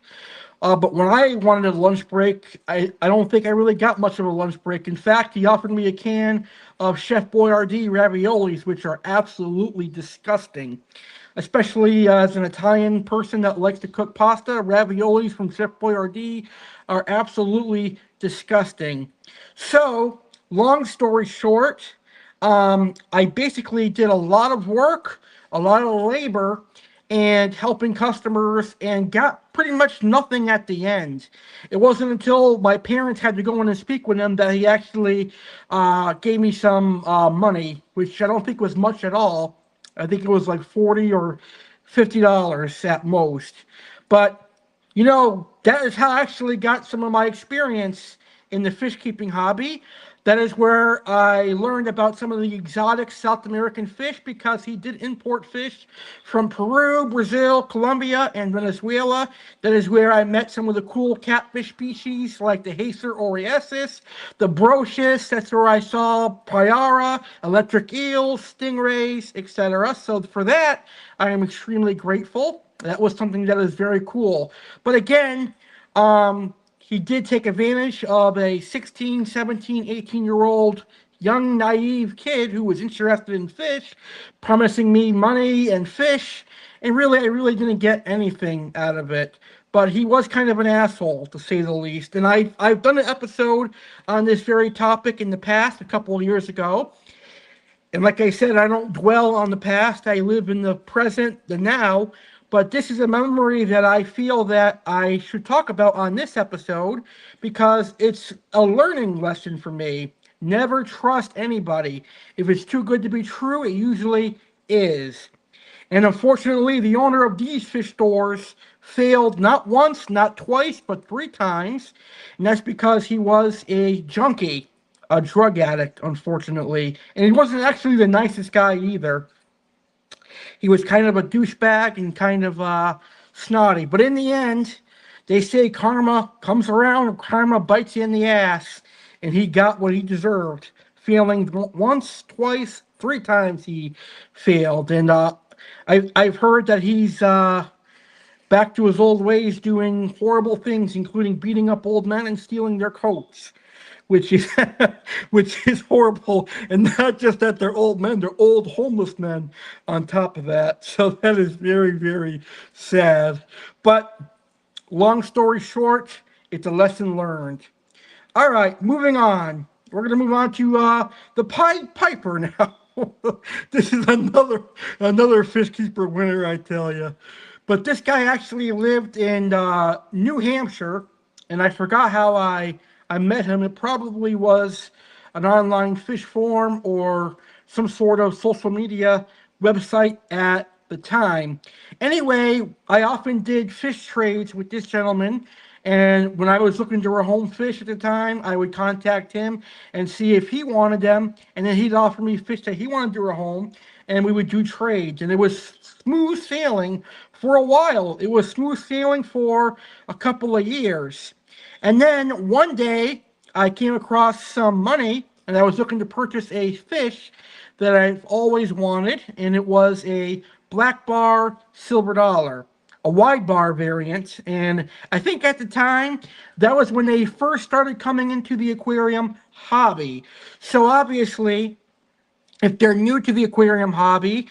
But when I wanted a lunch break, I don't think I really got much of a lunch break. In fact, he offered me a can of Chef Boyardee raviolis, which are absolutely disgusting. Especially as an Italian person that likes to cook pasta, raviolis from Chef Boyardee are absolutely disgusting. So, long story short, I basically did a lot of work, a lot of labor, and helping customers and got pretty much nothing at the end. It wasn't until my parents had to go in and speak with him that he actually gave me some money, which I don't think was much at all. I think it was like $40 or $50 at most. But that is how I actually got some of my experience in the fish keeping hobby. That is where I learned about some of the exotic South American fish, because he did import fish from Peru, Brazil, Colombia, and Venezuela. That is where I met some of the cool catfish species like the Hacer oriensis, the Brocius. That's where I saw Payara, electric eels, stingrays, etc. So for that, I am extremely grateful. That was something that is very cool. But again, he did take advantage of a 16, 17, 18-year-old young, naive kid who was interested in fish, promising me money and fish, and really, I really didn't get anything out of it. But he was kind of an asshole, to say the least. And I've done an episode on this very topic in the past, a couple of years ago. And like I said, I don't dwell on the past. I live in the present, the now. But this is a memory that I feel that I should talk about on this episode, because it's a learning lesson for me. Never trust anybody. If it's too good to be true, it usually is. And unfortunately, the owner of these fish stores failed not once, not twice, but 3 times. And that's because he was a junkie, a drug addict, unfortunately. And he wasn't actually the nicest guy either. He was kind of a douchebag and kind of snotty. But in the end, they say karma comes around and karma bites you in the ass. And he got what he deserved. Failing once, twice, 3 times he failed. And I've heard that he's back to his old ways, doing horrible things, including beating up old men and stealing their coats, which is which is horrible. And not just that they're old men, they're old homeless men on top of that. So that is very, very sad. But long story short, it's a lesson learned. All right, moving on. We're going to move on to the Pied Piper now. This is another fish keeper winner, I tell you. But this guy actually lived in New Hampshire, and I forgot how I met him. It probably was an online fish forum or some sort of social media website at the time. Anyway, I often did fish trades with this gentleman. And when I was looking to rehome fish at the time, I would contact him and see if he wanted them. And then he'd offer me fish that he wanted to rehome, and we would do trades. And it was smooth sailing for a while. It was smooth sailing for a couple of years. And then one day, I came across some money, and I was looking to purchase a fish that I've always wanted, and it was a black bar silver dollar, a wide bar variant. And I think at the time, that was when they first started coming into the aquarium hobby. So obviously, if they're new to the aquarium hobby,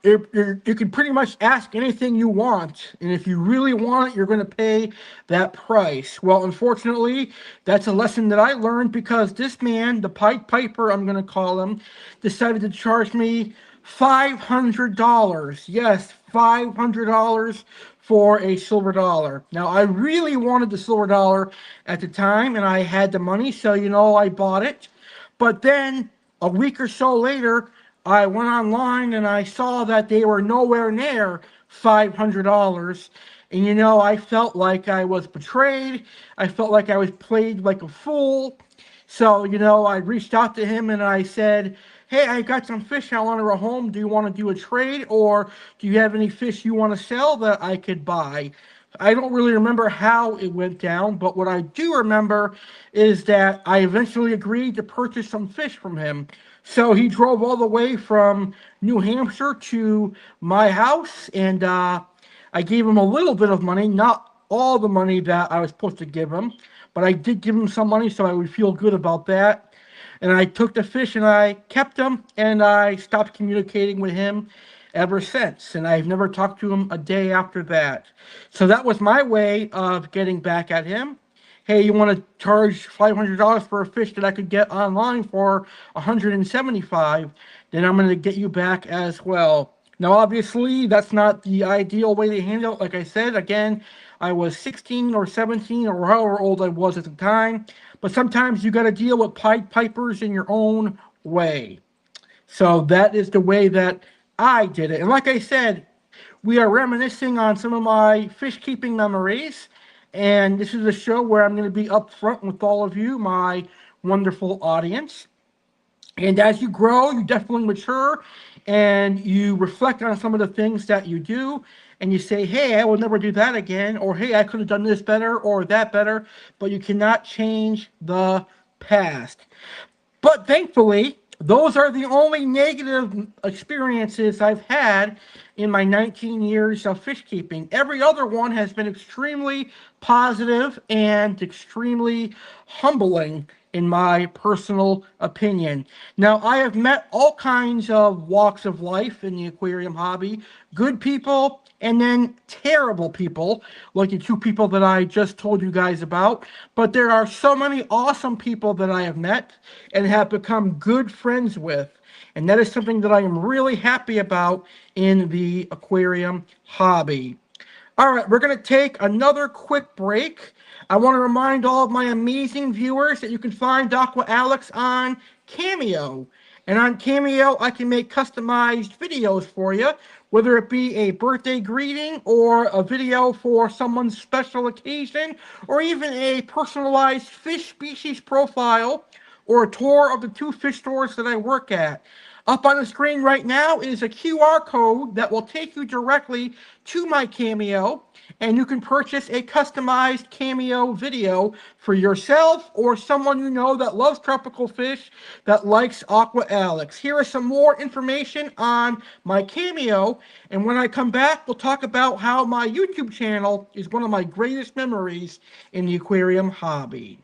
you can pretty much ask anything you want. And if you really want it, you're going to pay that price. Well, unfortunately, that's a lesson that I learned, because this man, the Pied Piper, I'm going to call him, decided to charge me $500. Yes, $500 for a silver dollar. Now, I really wanted the silver dollar at the time, and I had the money, so, I bought it. But then, a week or so later, I went online and I saw that they were nowhere near $500. And, I felt like I was betrayed. I felt like I was played like a fool. So, I reached out to him and I said, hey, I got some fish I want to rehome. Do you want to do a trade, or do you have any fish you want to sell that I could buy? I don't really remember how it went down, but what I do remember is that I eventually agreed to purchase some fish from him. So he drove all the way from New Hampshire to my house, and I gave him a little bit of money, not all the money that I was supposed to give him, but I did give him some money so I would feel good about that. And I took the fish and I kept him, and I stopped communicating with him ever since. And I've never talked to him a day after that. So that was my way of getting back at him. Hey, you want to charge $500 for a fish that I could get online for $175? Then I'm going to get you back as well. Now, obviously, that's not the ideal way to handle it. Like I said, again, I was 16 or 17 or however old I was at the time. But sometimes you got to deal with Pied Pipers in your own way. So that is the way that I did it. And like I said, we are reminiscing on some of my fish keeping memories. And this is a show where I'm going to be upfront with all of you, my wonderful audience. And as you grow, you definitely mature, and you reflect on some of the things that you do, and you say, hey, I will never do that again, or hey, I could have done this better or that better, but you cannot change the past. But thankfully, those are the only negative experiences I've had in my 19 years of fish keeping. Every other one has been extremely positive and extremely humbling, in my personal opinion. Now, I have met all kinds of walks of life in the aquarium hobby, good people and then terrible people, like the two people that I just told you guys about. But there are so many awesome people that I have met and have become good friends with. And that is something that I am really happy about in the aquarium hobby. All right, we're going to take another quick break. I want to remind all of my amazing viewers that you can find Aqua Alex on Cameo. And on Cameo, I can make customized videos for you, whether it be a birthday greeting or a video for someone's special occasion, or even a personalized fish species profile or a tour of the two fish stores that I work at. Up on the screen right now is a QR code that will take you directly to my Cameo, and you can purchase a customized Cameo video for yourself or someone you know that loves tropical fish that likes Aqua Alex. Here is some more information on my Cameo, and when I come back, we'll talk about how my YouTube channel is one of my greatest memories in the aquarium hobby.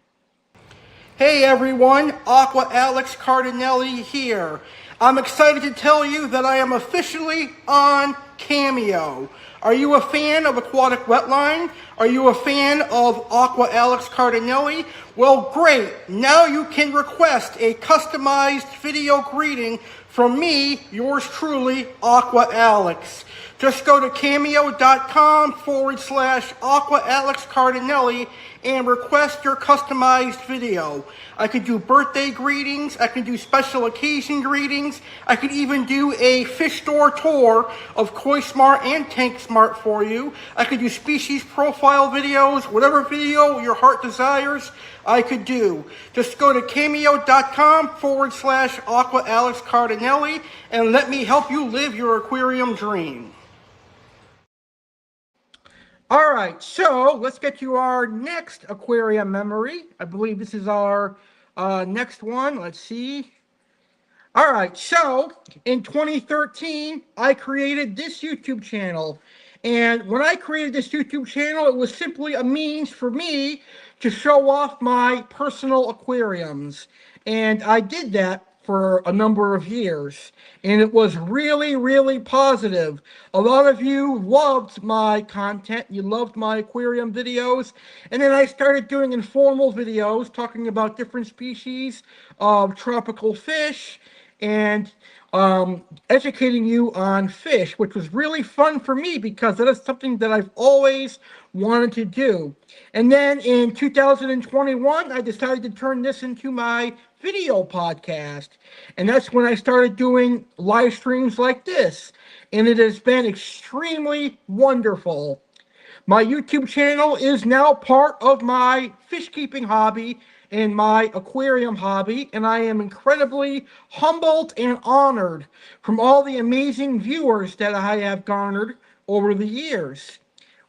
Hey everyone, Aqua Alex Cardinelli here. I'm excited to tell you that I am officially on Cameo. Are you a fan of Aquatic Wetline? Are you a fan of Aqua Alex Cardinelli? Well, great. Now you can request a customized video greeting from me, yours truly, Aqua Alex. Just go to cameo.com/Aqua Alex Cardinelli and request your customized video. I could do birthday greetings, I could do special occasion greetings, I could even do a fish store tour of Koi Smart and Tank Smart for you. I could do species profile videos, whatever video your heart desires, I could do. Just go to cameo.com/Aqua Alex Cardinelli and let me help you live your aquarium dream. All right, so let's get to our next aquarium memory. I believe this is our next one. Let's see. All right, so in 2013, I created this YouTube channel. And when I created this YouTube channel, it was simply a means for me to show off my personal aquariums. And I did that for a number of years. And it was really, really positive. A lot of you loved my content. You loved my aquarium videos. And then I started doing informal videos talking about different species of tropical fish and educating you on fish, which was really fun for me because that is something that I've always wanted to do. And then in 2021, I decided to turn this into my video podcast. And that's when I started doing live streams like this. And it has been extremely wonderful. My YouTube channel is now part of my fish keeping hobby and my aquarium hobby, and I am incredibly humbled and honored from all the amazing viewers that I have garnered over the years.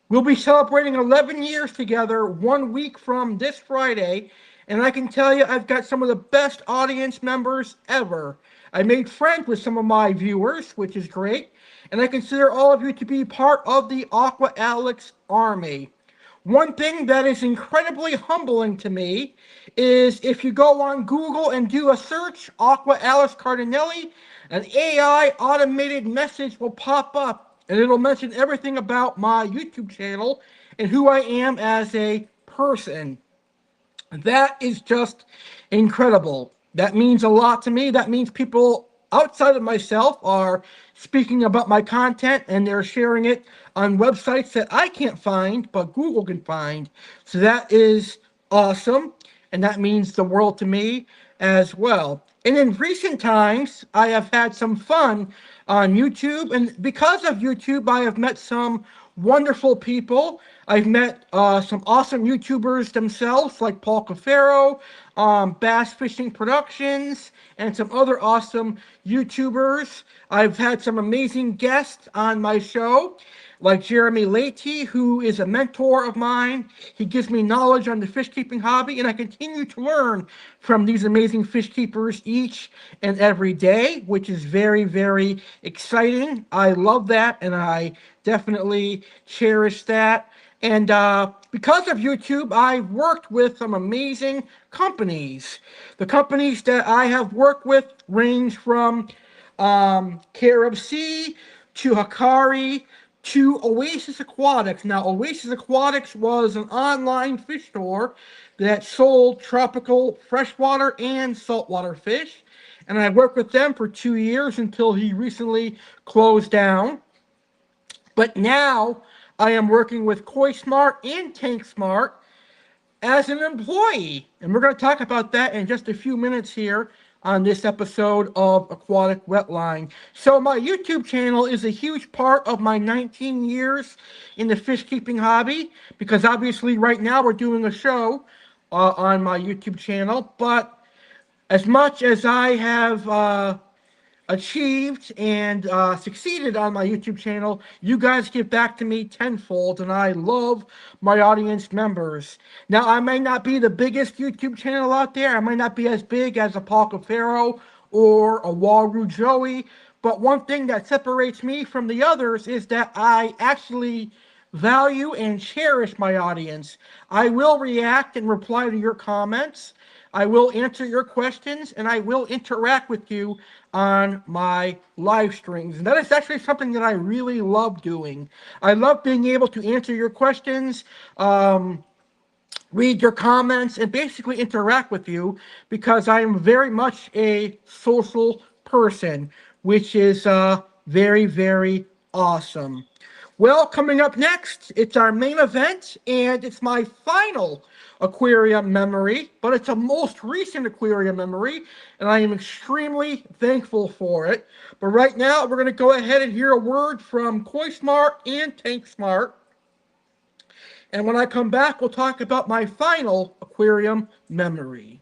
We'll be celebrating 11 years together 1 week from this Friday, and I can tell you I've got some of the best audience members ever. I made friends with some of my viewers, which is great, and I consider all of you to be part of the Aqua Alex army. One thing that is incredibly humbling to me is if you go on Google and do a search, Aqua Alex Cardinale, an AI automated message will pop up and it'll mention everything about my YouTube channel and who I am as a person. That is just incredible. That means a lot to me. That means people outside of myself are speaking about my content and they're sharing it on websites that I can't find, but Google can find. So that is awesome. And that means the world to me as well. And in recent times, I have had some fun on YouTube. And because of YouTube, I have met some wonderful people. I've met some awesome YouTubers themselves, like Paul Cafaro, Bass Fishing Productions, and some other awesome YouTubers. I've had some amazing guests on my show, like Jeremy Leahy, who is a mentor of mine. He gives me knowledge on the fish keeping hobby, and I continue to learn from these amazing fish keepers each and every day, which is very, very exciting. I love that, and I definitely cherish that. And because of YouTube, I've worked with some amazing companies. The companies that I have worked with range from A.C.E to Hikari to Oasis Aquatics. Now, Oasis Aquatics was an online fish store that sold tropical freshwater and saltwater fish. And I worked with them for 2 years until he recently closed down. But now I am working with Koi Smart and Tank Smart as an employee. And we're going to talk about that in just a few minutes here on this episode of Aquatic Wetline. So my YouTube channel is a huge part of my 19 years in the fish keeping hobby, because obviously right now we're doing a show on my YouTube channel. But as much as I have achieved and succeeded on my YouTube channel, you guys give back to me tenfold, and I love my audience members. Now, I may not be the biggest YouTube channel out there. I might not be as big as a Paul Cafaro or a Waru Joey, but one thing that separates me from the others is that I actually value and cherish my audience. I will react and reply to your comments. I will answer your questions, and I will interact with you on my live streams. And that is actually something that I really love doing. I love being able to answer your questions, read your comments, and basically interact with you, because I am very much a social person, which is very, very awesome. Well, coming up next, it's our main event, and it's my final aquarium memory, but it's a most recent aquarium memory, and I am extremely thankful for it. But right now, we're going to go ahead and hear a word from Koi Smart and Tank Smart. And when I come back, we'll talk about my final aquarium memory.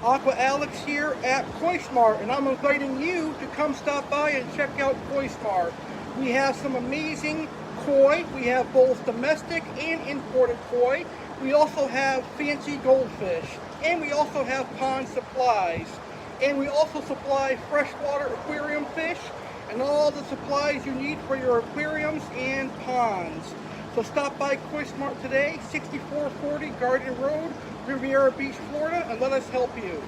Aqua Alex here at Koi Smart, and I'm inviting you to come stop by and check out Koi Smart. We have some amazing koi. We have both domestic and imported koi. We also have fancy goldfish, and we also have pond supplies. And we also supply freshwater aquarium fish and all the supplies you need for your aquariums and ponds. So stop by Koi Smart today, 6440 Garden Road, Riviera Beach, Florida, and let us help you.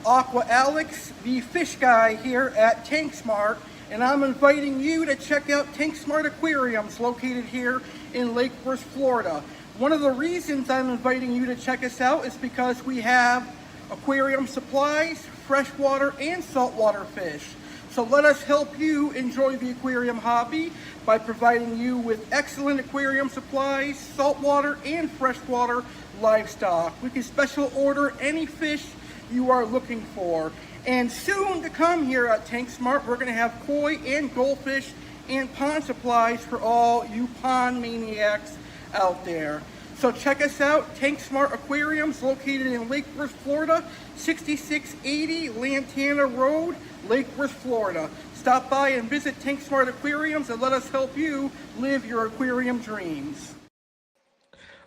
Aqua Alex, the fish guy here at Tank Smart, and I'm inviting you to check out Tank Smart Aquariums located here in Lake Worth, Florida. One of the reasons I'm inviting you to check us out is because we have aquarium supplies, freshwater and saltwater fish. So let us help you enjoy the aquarium hobby by providing you with excellent aquarium supplies, saltwater and freshwater livestock. We can special order any fish you are looking for. And soon to come here at Tank Smart, we're going to have koi and goldfish and pond supplies for all you pond maniacs out there. So check us out, Tank Smart Aquariums, located in Lake Worth, Florida, 6680 Lantana Road, Lake Worth, Florida. Stop by and visit Tank Smart Aquariums and let us help you live your aquarium dreams.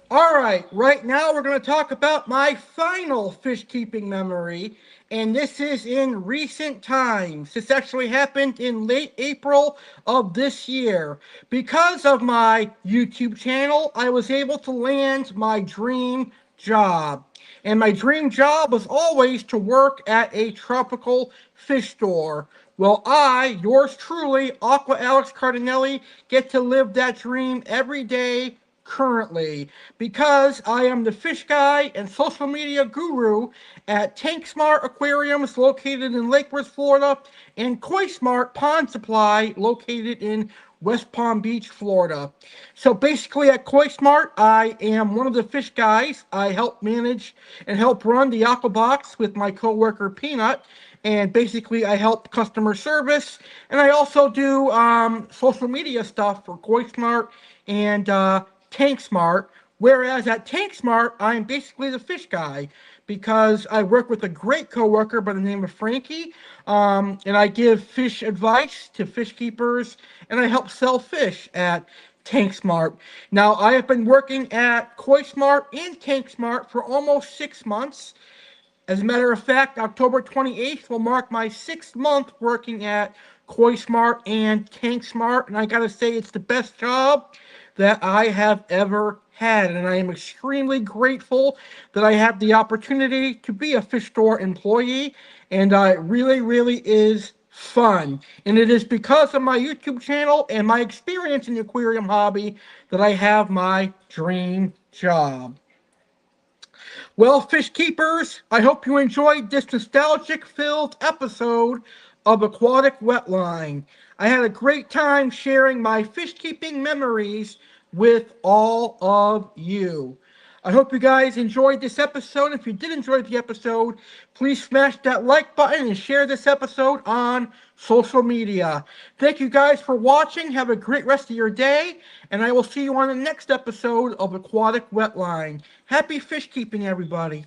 Alright, right now we're going to talk about my final fish keeping memory, and this is in recent times. This actually happened in late April of this year. Because of my YouTube channel, I was able to land my dream job. And my dream job was always to work at a tropical fish store. Well, I, yours truly, Aqua Alex Cardinelli, get to live that dream every day currently, because I am the fish guy and social media guru at Tank Smart Aquariums located in Lake Worth, Florida, and Koi Smart Pond Supply located in West Palm Beach, Florida. So basically at Koi Smart, I am one of the fish guys. I help manage and help run the Aqua Box with my coworker Peanut, and basically I help customer service, and I also do social media stuff for Koi Smart and Tank Smart, whereas at Tank Smart, I'm basically the fish guy because I work with a great coworker by the name of Frankie, and I give fish advice to fish keepers, and I help sell fish at Tank Smart. Now, I have been working at Koi Smart and Tank Smart for almost 6 months. As a matter of fact, October 28th will mark my 6th month working at Koi Smart and Tank Smart, and I gotta say it's the best job that I have ever had, and I am extremely grateful that I have the opportunity to be a fish store employee, and it really, really is fun. And it is because of my YouTube channel and my experience in the aquarium hobby that I have my dream job. Well, fish keepers, I hope you enjoyed this nostalgic-filled episode of Aquatic Wetline. I had a great time sharing my fish keeping memories with all of you. I hope you guys enjoyed this episode. If you did enjoy the episode, please smash that like button and share this episode on social media. Thank you guys for watching. Have a great rest of your day, and I will see you on the next episode of Aquatic Wetline. Happy fish keeping, everybody.